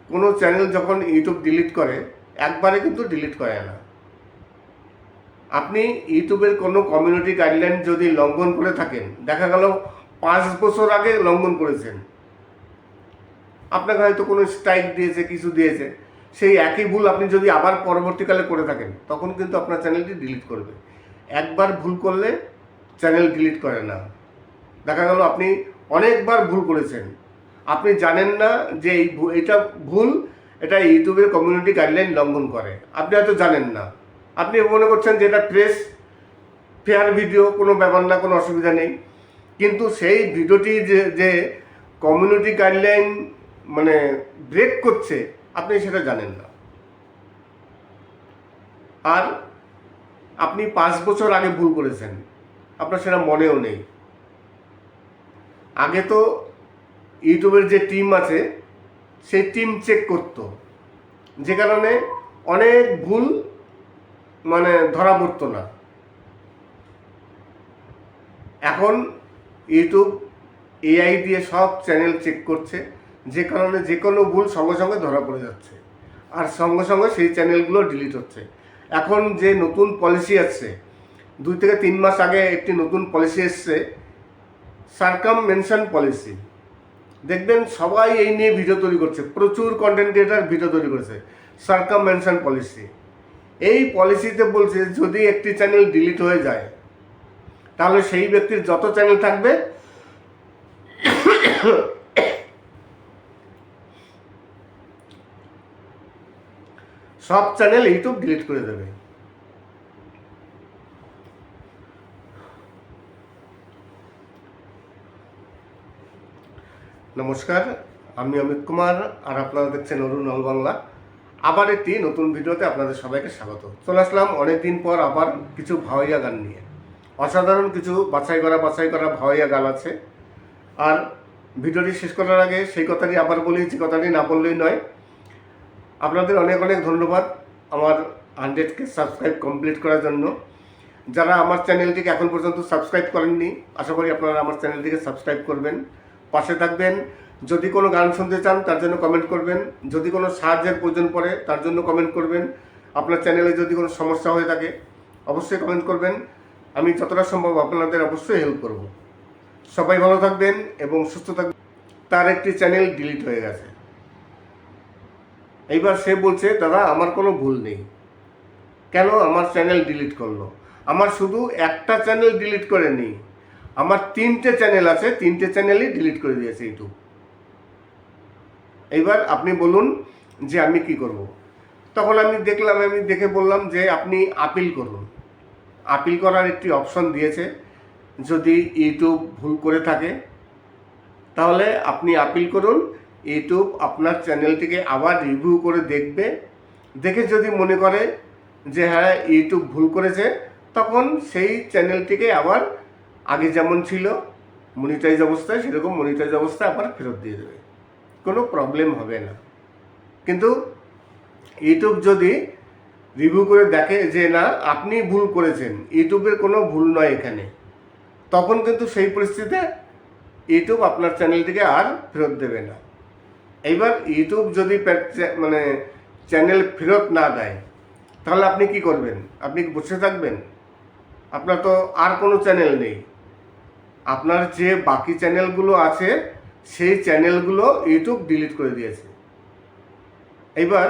C: কোনো চ্যানেল যখন ইউটিউব ডিলিট করে একবারে কিন্তু ডিলিট করে না। আপনি ইউটিউবের কোনো কমিউনিটি গাইডলাইন যদি লঙ্ঘন করে থাকেন, দেখা গেল 5 বছর আগে লঙ্ঘন করেছেন, আপনাকে হয়তো কোনো স্ট্রাইক দিয়েছে, কিছু দিয়েছে, সেই একই ভুল আপনি যদি আবার পরবর্তীকালে করে থাকেন তখন কিন্তু আপনার চ্যানেলটি ডিলিট করবে। একবার ভুল করলে চ্যানেল ডিলিট করে না। দেখা গেল আপনি অনেকবার ভুল করেছেন, আপনি জানেন না যে এটা ভুল, এটা ইউটিউবের কমিউনিটি গাইডলাইন লঙ্ঘন করে, আপনি হয়তো জানেন না। আপনি মনে করছেন যে এটা ফ্রেশ ফেয়ার ভিডিও, কোনো ব্যাপার না, কোনো অসুবিধা নেই। কিন্তু সেই ভিডিওটি যে কমিউনিটি গাইডলাইন মানে ব্রেক করছে আপনি সেটা জানেন না। আর আপনি 5 বছর আগে ভুল করেছেন, আপনার সেটা মনেও নেই। আগে তো ইউটিউবের যে টিম আছে সেই টিম চেক করতো, যে কারণে অনেক ভুল মানে ধরা পড়তো না। এখন ইউটিউব এআই দিয়ে সব চ্যানেল চেক করছে, যে কারণে যে কোনো ভুল সঙ্গে সঙ্গে ধরা পড়ে যাচ্ছে, আর সঙ্গে সঙ্গে সেই চ্যানেলগুলো ডিলিট হচ্ছে। এখন যে নতুন পলিসি আসছে, 2 থেকে 3 মাস আগে একটি নতুন পলিসি এসছে, সার্কামভেনশন পলিসি। দেখবেন সবাই এই নিয়ে ভিডিও তৈরি করছে, প্রচুর কন্টেন্ট ক্রিয়েটার ভিডিও তৈরি করেছে। সার্কামভেনশন পলিসি, এই পলিসিতে বলছে যদি একটি চ্যানেল ডিলিট হয়ে যায় তাহলে সেই ব্যক্তির যত চ্যানেল থাকবে সব চ্যানেল ইউটিউব ডিলিট করে দেবে। নমস্কার, আমি অমিত কুমার, আর আপনারা দেখছেন অরুণ অল বাংলা। আবার একটি নতুন ভিডিওতে আপনাদের সবাইকে স্বাগত। চলে আসলাম অনেকদিন পর আবার কিছু ভাওয়াইয়া গান নিয়ে। অসাধারণ কিছু বাছাই করা ভাওয়াইয়া গান আছে। আর ভিডিওটি শেষ করার আগে সেই কথাটি আবার বলি, যে কথাটি না বললেই নয়। আপনাদের অনেক অনেক ধন্যবাদ আমার 100K সাবস্ক্রাইব কমপ্লিট করার জন্য। যারা আমার চ্যানেলটিকে এখন পর্যন্ত সাবস্ক্রাইব করেননি, আশা করি আপনারা আমার চ্যানেলটিকে সাবস্ক্রাইব করবেন, পাশে থাকবেন। যদি কোনো গান শুনতে চান তার জন্য কমেন্ট করবেন, যদি কোনো সাহায্যের প্রয়োজন পড়ে তার জন্য কমেন্ট করবেন, আপনার চ্যানেলে যদি কোনো সমস্যা হয়ে থাকে অবশ্যই কমেন্ট করবেন। আমি যতটা সম্ভব আপনাদের অবশ্যই হেল্প করব। সবাই ভালো থাকবেন এবং সুস্থ থাকবেন। তার একটি চ্যানেল ডিলিট হয়ে গেছে, এইবার সে বলছে দাদা আমার কোনো ভুল নেই, কেন আমার চ্যানেল ডিলিট করলো? আমার শুধু একটা চ্যানেল ডিলিট করেনি, আমার 3টে চ্যানেল আছে, 3টে চ্যানেলই ডিলিট করে দিয়েছে ইউটিউব। এইবার আপনি বলুন যে আমি কি করব? তখন আমি দেখে বললাম যে আপনি আপিল করুন। আপিল করার একটি অপশন দিয়েছে, যদি ইউটিউব ভুল করে থাকে তাহলে আপনি আপিল করুন। ইউটিউব আপনার চ্যানেলটিকে আবার রিভিউ করে দেখবে, দেখে যদি মনে করে যে হ্যাঁ ইউটিউব ভুল করেছে, তখন সেই চ্যানেলটিকে আবার আগে যেমন ছিল মনিটাইজ অবস্থায়, সেরকম মনিটাইজ অবস্থায় আবার ফেরত দিয়ে দেবে, কোনো প্রবলেম হবে না। কিন্তু ইউটিউব যদি রিভিউ করে দেখে যে না আপনি ভুল করেছেন, ইউটিউবের কোনো ভুল নয় এখানে, তখন কিন্তু সেই পরিস্থিতিতে ইউটিউব আপনার চ্যানেলটিকে আর ফেরত দেবে না। এইবার ইউটিউব যদি মানে চ্যানেল ফেরত না দেয় তাহলে আপনি কি করবেন? আপনি বসে থাকবেন? আপনার তো আর কোনো চ্যানেল নেই, আপনার যে বাকি চ্যানেলগুলো আছে সেই চ্যানেলগুলো ইউটিউব ডিলিট করে দিয়েছে। এইবার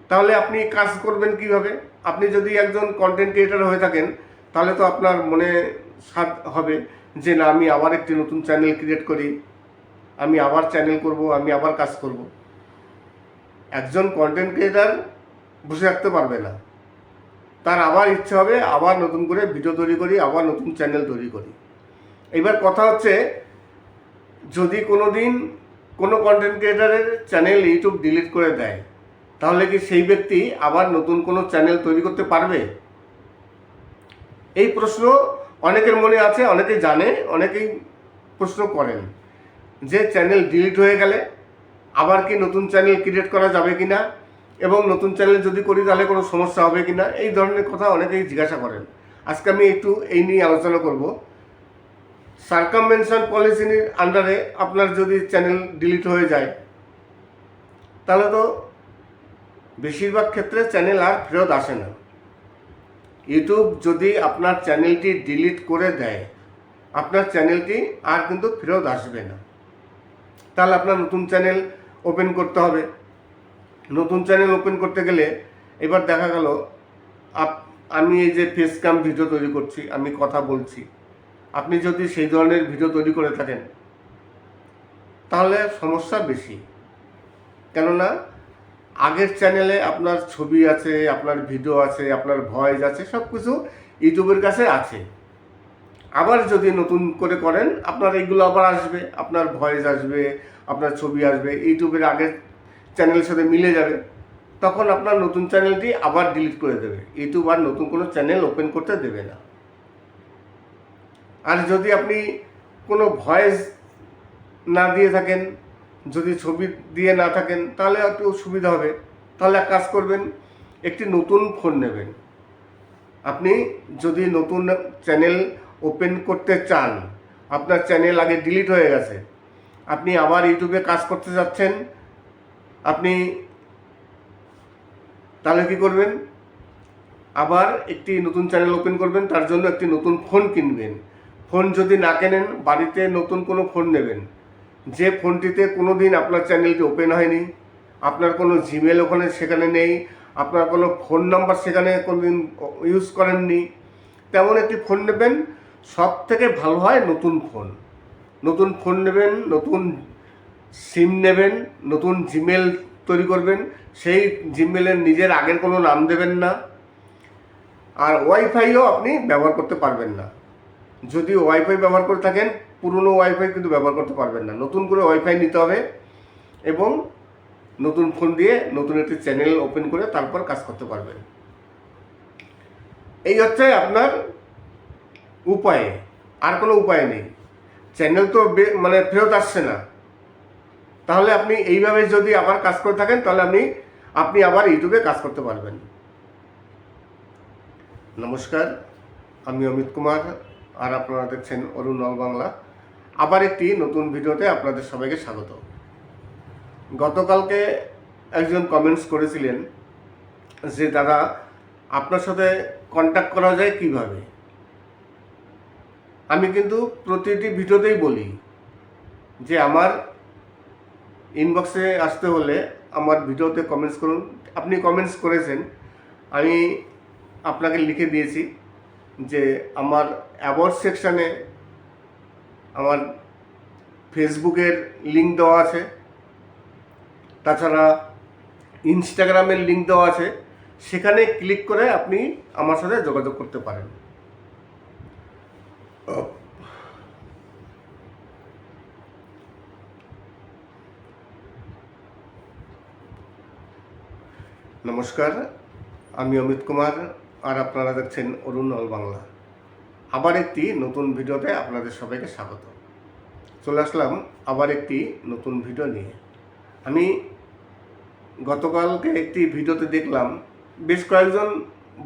C: তাহলে আপনি কাজ করবেন কিভাবে? আপনি যদি একজন কন্টেন্ট ক্রিয়েটার হয়ে থাকেন তাহলে তো আপনার মনে সাধ হবে যে না আমি আবার একটি নতুন চ্যানেল ক্রিয়েট করি, আমি আবার চ্যানেল করব, আমি আবার কাজ করব। একজন কন্টেন্ট ক্রিয়েটার বসে রাখতে পারবে না, তার আবার ইচ্ছে হবে আবার নতুন করে ভিডিও তৈরি করি, আবার নতুন চ্যানেল তৈরি করি। এবার কথা হচ্ছে, যদি কোনো দিন কোনো কন্টেন্ট ক্রিয়েটারের চ্যানেল ইউটিউব ডিলিট করে দেয়, তাহলে কি সেই ব্যক্তি আবার নতুন কোনো চ্যানেল তৈরি করতে পারবে? এই প্রশ্ন অনেকের মনে আছে, অনেকেই জানে, অনেকেই প্রশ্ন করেন যে চ্যানেল ডিলিট হয়ে গেলে আবার কি নতুন চ্যানেল ক্রিয়েট করা যাবে কি না, এবং নতুন চ্যানেল যদি করি তাহলে কোনো সমস্যা হবে কি না, এই ধরনের কথা অনেকেই জিজ্ঞাসা করেন। আজকে আমি একটু এই নিয়ে আলোচনা করব। সার্কামভেনশন পলিসির আন্ডারে আপনার যদি চ্যানেল ডিলিট হয়ে যায়, তাহলে তো বেশিরভাগ ক্ষেত্রে চ্যানেল আর ফেরত আসে না। ইউটিউব যদি আপনার চ্যানেলটি ডিলিট করে দেয়, আপনার চ্যানেলটি আর কিন্তু ফেরত আসবে না। তাহলে আপনার নতুন চ্যানেল ওপেন করতে হবে। নতুন চ্যানেল ওপেন করতে গেলে এবার দেখা গেল আমি এই যে ফেস ক্যাম ভিডিও তৈরি করছি, আমি কথা বলছি, আপনি যদি সেই ধরনের ভিডিও তৈরি করে থাকেন তাহলে সমস্যা বেশি। কেননা আগের চ্যানেলে আপনার ছবি আছে, আপনার ভিডিও আছে, আপনার ভয়েস আছে, সব কিছু ইউটিউবের কাছে আছে। আবার যদি নতুন করে করেন, আপনার এইগুলো আবার আসবে, আপনার ভয়েস আসবে, আপনার ছবি আসবে, ইউটিউবের আগের চ্যানেলের সাথে মিলে যাবে। তখন আপনার নতুন চ্যানেলটি আবার ডিলিট করে দেবে, ইউটিউব আর নতুন কোনো চ্যানেল ওপেন করতে দেবে না। আর যদি আপনি কোনো ভয়েস না দিয়ে থাকেন, যদি ছবি দিয়ে না থাকেন, তাহলে একটু সুবিধা হবে। তাহলে এক কাজ করবেন, একটি নতুন ফোন নেবেন। আপনি যদি নতুন চ্যানেল ওপেন করতে চান, আপনার চ্যানেল আগে ডিলিট হয়ে গেছে, আপনি আবার ইউটিউবে কাজ করতে যাচ্ছেন, আপনি তাহলে কী করবেন? আবার একটি নতুন চ্যানেল ওপেন করবেন, তার জন্য একটি নতুন ফোন কিনবেন। ফোন যদি না কেনেন, বাড়িতে নতুন কোনো ফোন নেবেন, যে ফোনটিতে কোনো দিন আপনার চ্যানেলটি ওপেন হয়নি, আপনার কোনো জিমেল ওখানে সেখানে নেই, আপনার কোনো ফোন নাম্বার সেখানে কোনো দিন ইউজ করেননি, তেমন একটি ফোন নেবেন। সব থেকে ভালো হয় নতুন ফোন। নতুন ফোন নেবেন, নতুন সিম নেবেন, নতুন জিমেল তৈরি করবেন। সেই জিমেলের নিজের আগের কোনো নাম দেবেন না। আর ওয়াইফাইও আপনি ব্যবহার করতে পারবেন না। যদি ওয়াইফাই ব্যবহার করে থাকেন, পুরনো ওয়াইফাই কিন্তু ব্যবহার করতে পারবেন না। নতুন করে ওয়াইফাই নিতে হবে এবং নতুন ফোন দিয়ে নতুন একটি চ্যানেল ওপেন করে তারপর কাজ করতে পারবেন। এই হচ্ছে আপনার উপায়, আর কোনো উপায় নেই। চ্যানেল তো মানে ফেরত আসছে না, তাহলে আপনি এইভাবে যদি আবার কাজ করে থাকেন, তাহলে আপনি আবার ইউটিউবে কাজ করতে পারবেন। নমস্কার, আমি অমিত কুমার, আর আপনারা দেখছেন অরুণ অল বাংলা। আবার একটি নতুন ভিডিওতে আপনাদের সবাইকে স্বাগত। গতকালকে একজন কমেন্টস করেছিলেন যে দাদা, আপনার সাথে কন্ট্যাক্ট করা যায় কিভাবে। আমি কিন্তু প্রতিটি ভিডিওতেই বলি যে আমার ইনবক্সে আসতে হলে আমার ভিডিওতে কমেন্টস করুন। আপনি কমেন্টস করেছেন, আমি আপনাকে লিখে দিয়েছি যে আমার অ্যাবাউট সেকশানে আমার ফেসবুকের লিঙ্ক দেওয়া আছে, তাছাড়া ইনস্টাগ্রামের লিঙ্ক দেওয়া আছে। সেখানে ক্লিক করে আপনি আমার সাথে যোগাযোগ করতে পারেন। নমস্কার, আমি অমিত কুমার, আর আপনারা দেখছেন অরুণ অল বাংলা। আবার একটি নতুন ভিডিওতে আপনাদের সবাইকে স্বাগত। চলে আসলাম আবার একটি নতুন ভিডিও নিয়ে। আমি গতকালকে একটি ভিডিওতে দেখলাম বেশ কয়েকজন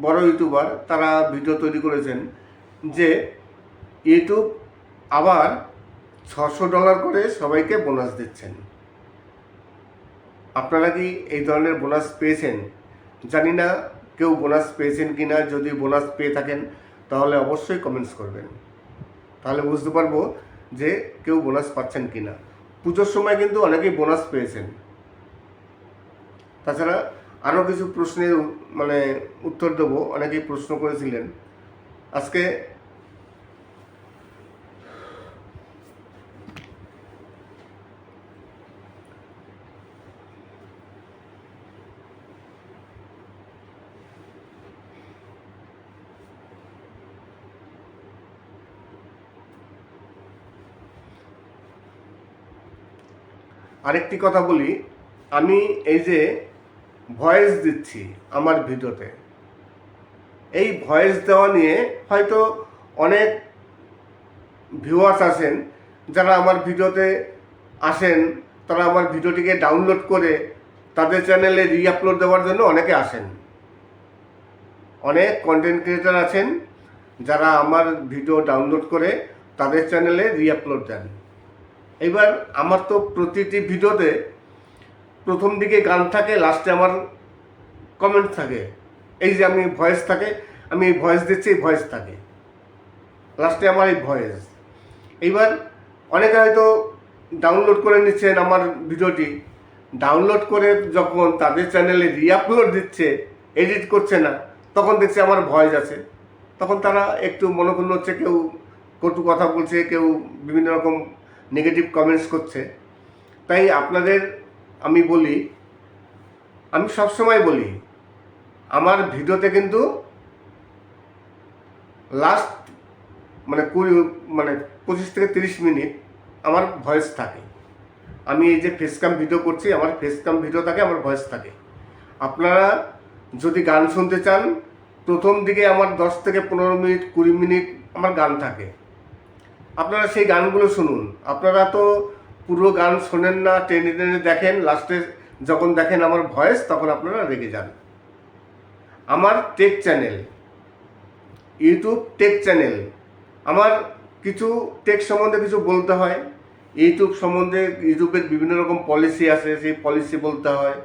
C: বড় ইউটিউবার তারা ভিডিও তৈরি করেছেন যে ইউটিউব আবার $600 করে সবাইকে বোনাস দিচ্ছেন। আপনারা কি এই ধরনের বোনাস পেয়েছেন? জানি না কেউ বোনাস পেয়েছেন কি না। যদি বোনাস পেয়ে থাকেন তাহলে অবশ্যই কমেন্টস করবেন, তাহলে বুঝতে পারবো যে কেউ বোনাস পাচ্ছেন কি না। পুজোর সময় কিন্তু অনেকেই বোনাস পেয়েছেন। তাছাড়া আরও কিছু প্রশ্নের উত্তর দেবো। অনেকেই প্রশ্ন করেছিলেন। আজকে আরেকটি কথা বলি, আমি এই যে ভয়েস দিচ্ছি আমার ভিডিওতে, এই ভয়েস দেওয়া নিয়ে হয়তো অনেক ভিউয়ার্স আছেন যারা আমার ভিডিওতে আসেন, তারা আমার ভিডিওটিকে ডাউনলোড করে তাদের চ্যানেলে রিআপলোড দেওয়ার জন্য অনেকে আসেন। অনেক কন্টেন্ট ক্রিয়েটার আছেন যারা আমার ভিডিও ডাউনলোড করে তাদের চ্যানেলে রিআপলোড দেন। এবার আমার তো প্রতিটি ভিডিওতে প্রথম দিকে গান থাকে, লাস্টে আমার কমেন্ট থাকে। এই যে আমি ভয়েস থাকে, আমি এই ভয়েস দিচ্ছি, এই ভয়েস থাকে, লাস্টে আমার এই ভয়েস। এইবার অনেকে হয়তো ডাউনলোড করে নিচ্ছেন আমার ভিডিওটি, ডাউনলোড করে যখন তাদের চ্যানেলে রিআপলোড দিচ্ছে, এডিট করছে না, তখন দেখছে আমার ভয়েস আছে। তখন তারা একটু মনোক্ষুণ্ণ হচ্ছে, কেউ কটু কথা বলছে, কেউ বিভিন্ন রকম নেগেটিভ কমেন্টস করছে। তাই আপনাদের আমি বলি, আমি সবসময় বলি, আমার ভিডিওতে কিন্তু লাস্ট 25 থেকে 30 মিনিট আমার ভয়েস থাকে। আমি এই যে ফেসক্যাম ভিডিও করছি, আমার ফেসক্যাম ভিডিও থাকে, আমার ভয়েস থাকে। আপনারা যদি গান শুনতে চান, প্রথম দিকে আমার 10 থেকে 15 মিনিট 20 মিনিট আমার গান থাকে, আপনারা সেই গানগুলো শুনুন। আপনারা তো পুরো গান শোনেন না, টেনে টেনে দেখেন, লাস্টে যখন দেখেন আমার ভয়েস তখন আপনারা রেগে যান। আমার take channel, YouTube take channel, আমার কিছু টেক সম্বন্ধে কিছু বলতে হয়। ইউটিউব সম্বন্ধে, ইউটিউবের বিভিন্ন রকম পলিসি আছে, সেই পলিসি বলতে হয়।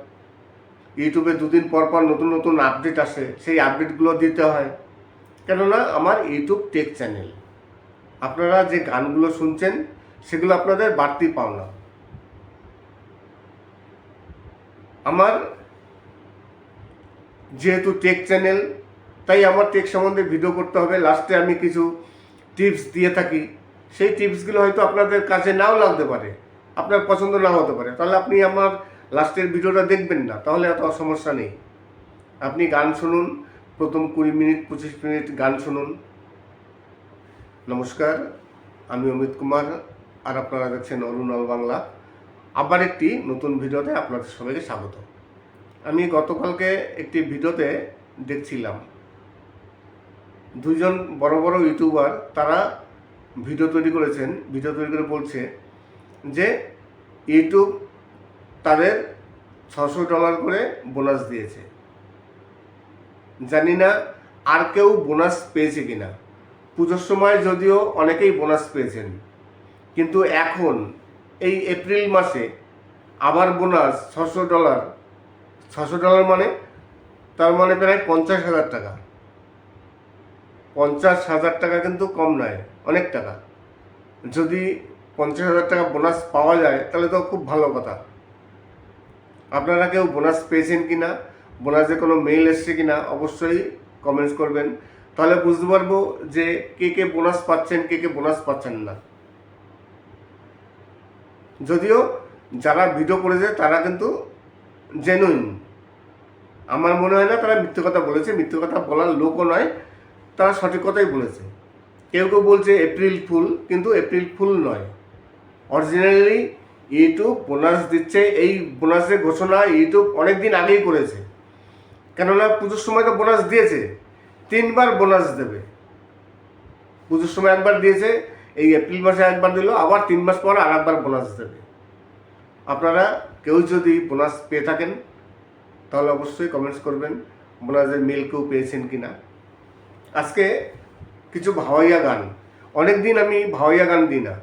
C: ইউটিউবে 2 দিন পর পর নতুন নতুন আপডেট আসে, সেই আপডেটগুলো দিতে হয়। কেননা আমার ইউটিউব টেক চ্যানেল, আপনারা যে গানগুলো শুনছেন সেগুলো আপনাদের বাড়তি পাওনা। আমার যেহেতু টেক চ্যানেল, তাই আমার টেক সম্বন্ধে ভিডিও করতে হবে। লাস্টে আমি কিছু টিপস দিয়ে থাকি, সেই টিপসগুলো হয়তো আপনাদের কাছে নাও লাগতে পারে, আপনার পছন্দ নাও হতে পারে। তাহলে আপনি আমার লাস্টের ভিডিওটা দেখবেন না, তাহলে এত সমস্যা নেই। আপনি গান শুনুন, প্রথম 20 মিনিট 25 মিনিট গান শুনুন। নমস্কার, আমি অমিত কুমার, আর আপনারা দেখছেন অরুণ অল বাংলা। আবার একটি নতুন ভিডিওতে আপনাদের সবাইকে স্বাগত। আমি গতকালকে একটি ভিডিওতে দেখছিলাম, 2 জন বড় বড় ইউটিউবার তারা ভিডিও তৈরি করেছেন। ভিডিও তৈরি করে বলছে যে ইউটিউব তাদের $600 করে বোনাস দিয়েছে। জানি না আর কেউ বোনাস পেয়েছে কিনা। পুজোর সময় যদিও অনেকেই বোনাস পেয়েছেন, কিন্তু এখন এই এপ্রিল মাসে আবার বোনাস $600। $600 মানে তার মানে প্রায় 50,000 টাকা। 50,000 টাকা কিন্তু কম নয়, অনেক টাকা। যদি 50,000 টাকা বোনাস পাওয়া যায় তাহলে তো খুব ভালো কথা। আপনারা কেউ বোনাস পেয়েছেন কি না, বোনাসে কোনো মেইল এসছে কি না, অবশ্যই কমেন্টস করবেন। তাহলে বুঝতে পারবো যে কে কে বোনাস পাচ্ছেন, কে কে বোনাস পাচ্ছেন না। যদিও যারা ভিডিও করেছে তারা কিন্তু জেনুইন, আমার মনে হয় না তারা মিথ্যে কথা বলেছে। মিথ্যে কথা বলার লোকও নয়, তারা সঠিক কথাই বলেছে। কেউ কেউ বলছে এপ্রিল ফুল, কিন্তু এপ্রিল ফুল নয়। অরিজিনালি ইউটিউব বোনাস দিচ্ছে। এই বোনাসের ঘোষণা ইউটিউব অনেক দিন আগেই করেছে, কেননা পুজোর সময় তো বোনাস দিয়েছে, 3 বার বোনাস দেবে। পুজোর সময় একবার দিয়েছে, এই এপ্রিল মাসে একবার দিল, আবার 3 মাস পর আর একবার বোনাস দেবে। আপনারা কেউ যদি বোনাস পেয়ে থাকেন তাহলে অবশ্যই কমেন্টস করবেন, বোনাসের মেল কেউ পেয়েছেন কি না। আজকে কিছু ভাওয়াইয়া গান, অনেক দিন আমি ভাওয়াইয়া গান দিই না।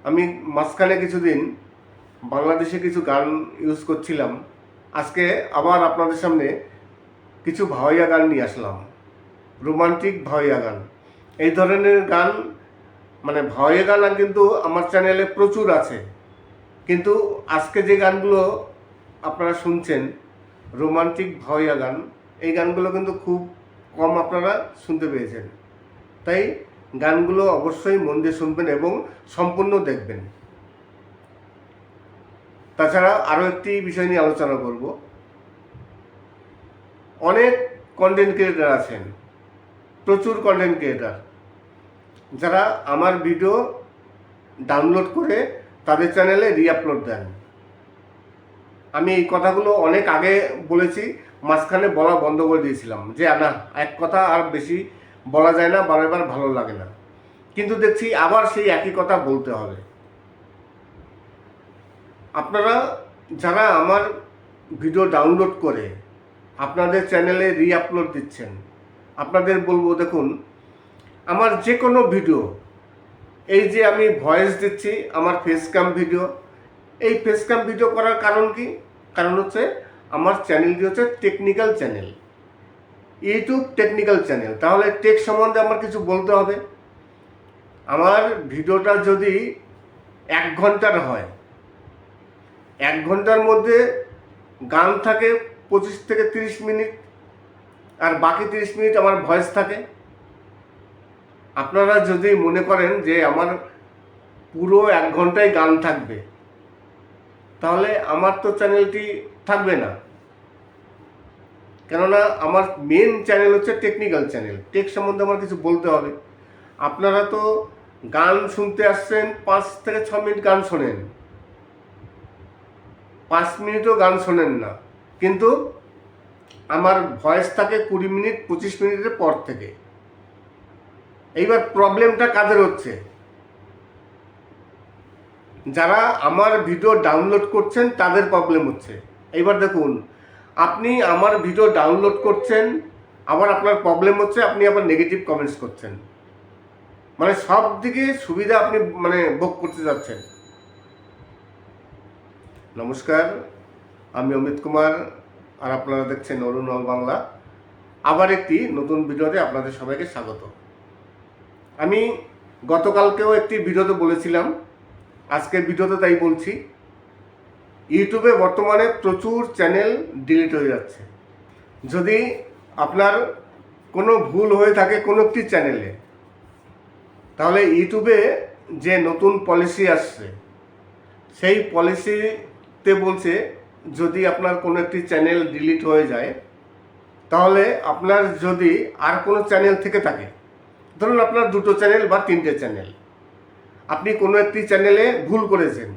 C: আমি মাঝখানে কিছুদিন বাংলাদেশে কিছু গান ইউজ করছিলাম। আজকে আবার আপনাদের সামনে কিছু ভাওয়াইয়া গান নিয়ে আসলাম, রোমান্টিক ভাওয়াইয়া গান। এই ধরনের গান ভাওয়াইয়া গান কিন্তু আমার চ্যানেলে প্রচুর আছে, কিন্তু আজকে যে গানগুলো আপনারা শুনছেন রোমান্টিক ভাওয়াইয়া গান, এই গানগুলো কিন্তু খুব কম আপনারা শুনতে পেয়েছেন। তাই গানগুলো অবশ্যই মন দিয়ে শুনবেন এবং সম্পূর্ণ দেখবেন। তাছাড়া আরও একটি বিষয় নিয়ে আলোচনা করব। অনেক কন্টেন্ট ক্রিয়েটার আছেন, প্রচুর কন্টেন্ট ক্রিয়েটার, যারা আমার ভিডিও ডাউনলোড করে তাদের চ্যানেলে রিআপলোড দেন। আমি এই কথাগুলো অনেক আগে বলেছি, মাঝখানে বলা বন্ধ করে দিয়েছিলাম যে না, এক কথা আর বেশি বলা যায় না, বারবার ভালো লাগে না। কিন্তু দেখছি আবার সেই একই কথা বলতে হবে। আপনারা যারা আমার ভিডিও ডাউনলোড করে আপনাদের চ্যানেলে রিআপলোড দিচ্ছেন, আপনাদের বলবো, দেখুন আমার যে কোনো ভিডিও, এই যে আমি ভয়েস দিচ্ছি আমার ফেস ক্যাম ভিডিও, এই ফেস ক্যাম ভিডিও করার কারণ কি? কারণ হচ্ছে আমার চ্যানেলটি হচ্ছে technical channel, YouTube technical channel. তাহলে টেক সম্বন্ধে আমার কিছু বলতে হবে। আমার ভিডিওটা যদি 1 ঘন্টার হয়, 1 ঘন্টার মধ্যে গান থাকে 25 থেকে 30 মিনিট, আর বাকি 30 মিনিট আমার ভয়েস থাকে। আপনারা যদি মনে করেন যে আমার পুরো 1 ঘন্টায় গান থাকবে, তাহলে আমার তো চ্যানেলটি থাকবে না। কেননা আমার মেন চ্যানেল হচ্ছে টেকনিক্যাল চ্যানেল, টেক সম্বন্ধে আমার কিছু বলতে হবে। আপনারা তো গান শুনতে আসছেন, 5 থেকে 6 মিনিট গান শোনেন, 5 মিনিটও গান শোনেন না, কিন্তু আমার ভয়েস থাকে 20 মিনিট 25 মিনিটের পর থেকে। এইবার প্রবলেমটা কাদের হচ্ছে? যারা আমার ভিডিও ডাউনলোড করছেন তাদের প্রবলেম হচ্ছে। এইবার দেখুন, আপনি আমার ভিডিও ডাউনলোড করছেন, আবার আপনার প্রবলেম হচ্ছে, আপনি আবার নেগেটিভ কমেন্টস করছেন, মানে সব দিকে সুবিধা আপনি ভোগ করতে যাচ্ছেন। নমস্কার, আমি অমিত কুমার, আর আপনারা দেখছেন অরুণ অল বাংলা। আবার একটি নতুন ভিডিওতে আপনাদের সবাইকে স্বাগত। আমি গতকালকেও একটি ভিডিওতে বলেছিলাম, আজকের ভিডিওতে তাই বলছি, ইউটিউবে বর্তমানে প্রচুর চ্যানেল ডিলিট হয়ে যাচ্ছে। যদি আপনার কোনো ভুল হয়ে থাকে কোনো একটি চ্যানেলে, তাহলে ইউটিউবে যে নতুন পলিসি আসছে, সেই পলিসিতে বলছে যদি আপনার কোনো একটি চ্যানেল ডিলিট হয়ে যায়, তাহলে আপনার যদি আর কোনো চ্যানেল থেকে থাকে, ধরুন আপনার 2টো চ্যানেল বা 3টে চ্যানেল, আপনি কোনো একটি চ্যানেলে ভুল করেছেন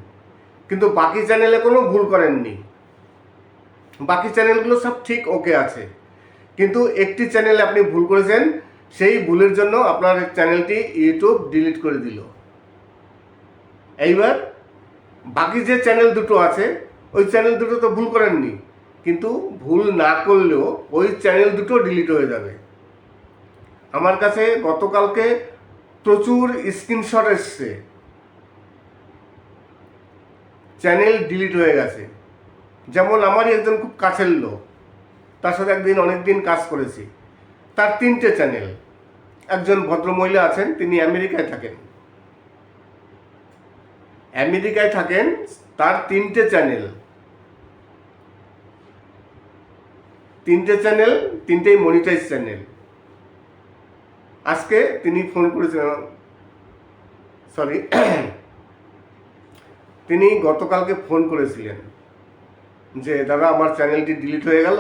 C: কিন্তু বাকি চ্যানেলে কোনো ভুল করেননি, বাকি চ্যানেলগুলো সব ঠিক ওকে আছে, কিন্তু একটি চ্যানেলে আপনি ভুল করেছেন, সেই ভুলের জন্য আপনার চ্যানেলটি ইউটিউব ডিলিট করে দিল। এইবার বাকি যে চ্যানেল দুটো আছে, ওই চ্যানেল দুটো তো ভুল করেননি, কিন্তু ভুল না করলেও ওই চ্যানেল দুটো ডিলিট হয়ে যাবে। আমার কাছে গতকালকে প্রচুর স্ক্রিনশট এসছে, চ্যানেল ডিলিট হয়ে গেছে। যেমন আমারই একজন খুব কাছের লোক, তার সাথে একদিন অনেকদিন কাজ করেছি, তার 3টে চ্যানেল। একজন ভদ্রমহিলা আছেন, তিনি আমেরিকায় থাকেন, তার 3টে চ্যানেল, 3টেই মনিটাইজ চ্যানেল। আজকে তিনি ফোন করেছিলেন, তিনি গতকালকে ফোন করেছিলেন যে দাদা আমার চ্যানেলটি ডিলিট হয়ে গেল,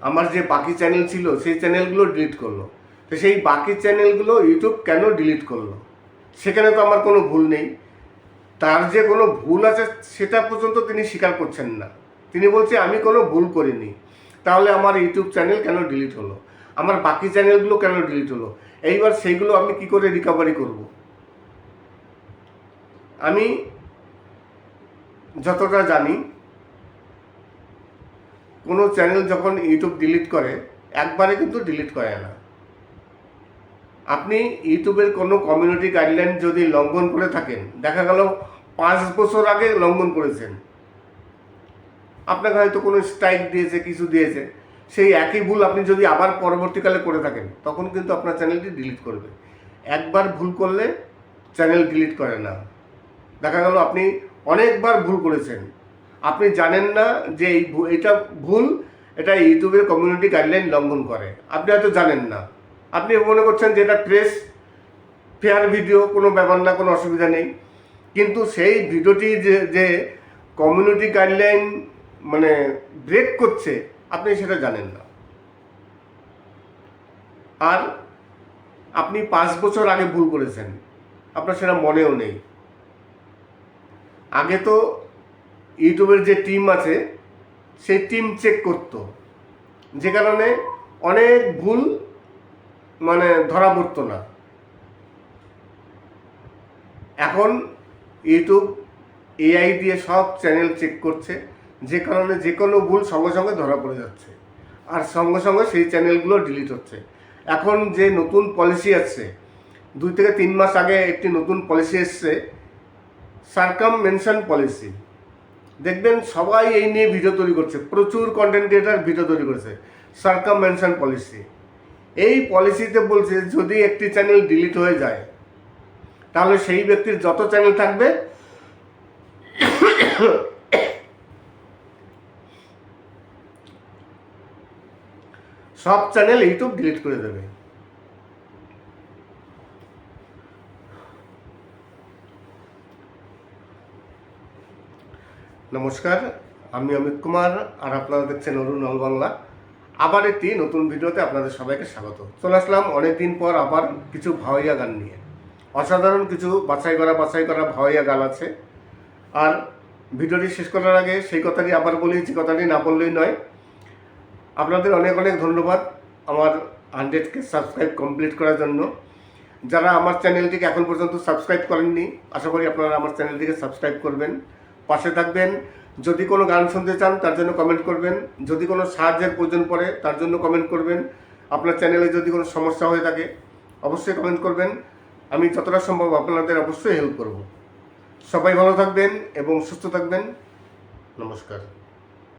C: আমার যে বাকি চ্যানেল ছিল সেই চ্যানেলগুলো ডিলিট করলো। তো সেই বাকি চ্যানেলগুলো ইউটিউব কেন ডিলিট করলো? সেখানে তো আমার কোনো ভুল নেই। তার যে কোনো ভুল আছে সেটা পর্যন্ত তিনি স্বীকার করছেন না। তিনি বলছে আমি কোনো ভুল করিনি, তাহলে আমার ইউটিউব চ্যানেল কেন ডিলিট হলো, আমার বাকি চ্যানেলগুলো কেন ডিলিট হলো? এইবার সেইগুলো আমি কি করে রিকভারি করব? আমি যতটা জানি, কোনো চ্যানেল যখন ইউটিউব ডিলিট করে একবারে কিন্তু ডিলিট করে না। আপনি ইউটিউবের কোনো কমিউনিটি গাইডলাইন যদি লঙ্ঘন করে থাকেন, দেখা গেল 5 বছর আগে লঙ্ঘন করেছেন, আপনাকে হয়তো কোনো স্ট্রাইক দিয়েছে, কিছু দিয়েছে, সেই একই ভুল আপনি যদি আবার পরবর্তীকালে করে থাকেন, তখন কিন্তু আপনার চ্যানেলটি ডিলিট করবে। একবার ভুল করলে চ্যানেল ডিলিট করে না। দেখা গেল আপনি অনেকবার ভুল করেছেন, আপনি জানেন না যে এটা ভুল, এটা ইউটিউবের কমিউনিটি গাইডলাইন লঙ্ঘন করে, আপনি হয়তো জানেন না। আপনি মনে করছেন যে এটা প্রেস ফেয়ার ভিডিও, কোনো ব্যাপার না, কোনো অসুবিধা নেই, কিন্তু সেই ভিডিওটি যে কমিউনিটি গাইডলাইন ব্রেক করছে, আপনি সেটা জানেন না। আর আপনি 5 বছর আগে ভুল করেছেন, আপনার সেটা মনেও নেই। আগে তো ইউটিউবের যে টিম আছে সেই টিম চেক করতো, যে কারণে অনেক ভুল মানে ধরা পড়তো না। এখন ইউটিউব এআই দিয়ে সব চ্যানেল চেক করছে, যে কারণে যে কোনো ভুল সঙ্গে সঙ্গে ধরা পড়ে যাচ্ছে, আর সঙ্গে সঙ্গে সেই চ্যানেলগুলো ডিলিট হচ্ছে। এখন যে নতুন পলিসি আসছে, 2 থেকে 3 মাস আগে একটি নতুন পলিসি এসছে, সার্কামভেনশন পলিসি। দেখবেন সবাই এই নিয়ে ভিডিও তৈরি করছে, প্রচুর কন্টেন্ট ক্রিয়েটার ভিডিও তৈরি করেছে। সার্কামভেনশন পলিসি, এই পলিসিতে বলছে যদি একটি চ্যানেল ডিলিট হয়ে যায় তাহলে সেই ব্যক্তির যত চ্যানেল থাকবে সব চ্যানেল ইউটিউব ডিলিট করে দেবে। নমস্কার, আমি অমিত কুমার, আর আপনারা দেখছেন অরুণ অল বাংলা। আবার একটি নতুন ভিডিওতে আপনাদের সবাইকে স্বাগত। চলে আসলাম অনেকদিন পর আবার কিছু ভাওয়াইয়া গান নিয়ে। অসাধারণ কিছু বাছাই করা ভাওয়াইয়া গান আছে। আর ভিডিওটি শেষ করার আগে সেই কথাটি আবার বলি, যে কথাটি না বললেই নয়। আপনাদের অনেক অনেক ধন্যবাদ আমার 100K সাবস্ক্রাইব কমপ্লিট করার জন্য। যারা আমার চ্যানেলটিকে এখন পর্যন্ত সাবস্ক্রাইব করেননি, আশা করি আপনারা আমার চ্যানেলটিকে সাবস্ক্রাইব করবেন, পাশে থাকবেন। যদি কোনো গান শুনতে চান তার জন্য কমেন্ট করবেন, যদি কোনো সাহায্যের প্রয়োজন পড়ে তার জন্য কমেন্ট করবেন, আপনার চ্যানেলে যদি কোনো সমস্যা হয়ে থাকে অবশ্যই কমেন্ট করবেন। আমি যতটা সম্ভব আপনাদের অবশ্যই হেল্প করব। সবাই ভালো থাকবেন এবং সুস্থ থাকবেন। নমস্কার।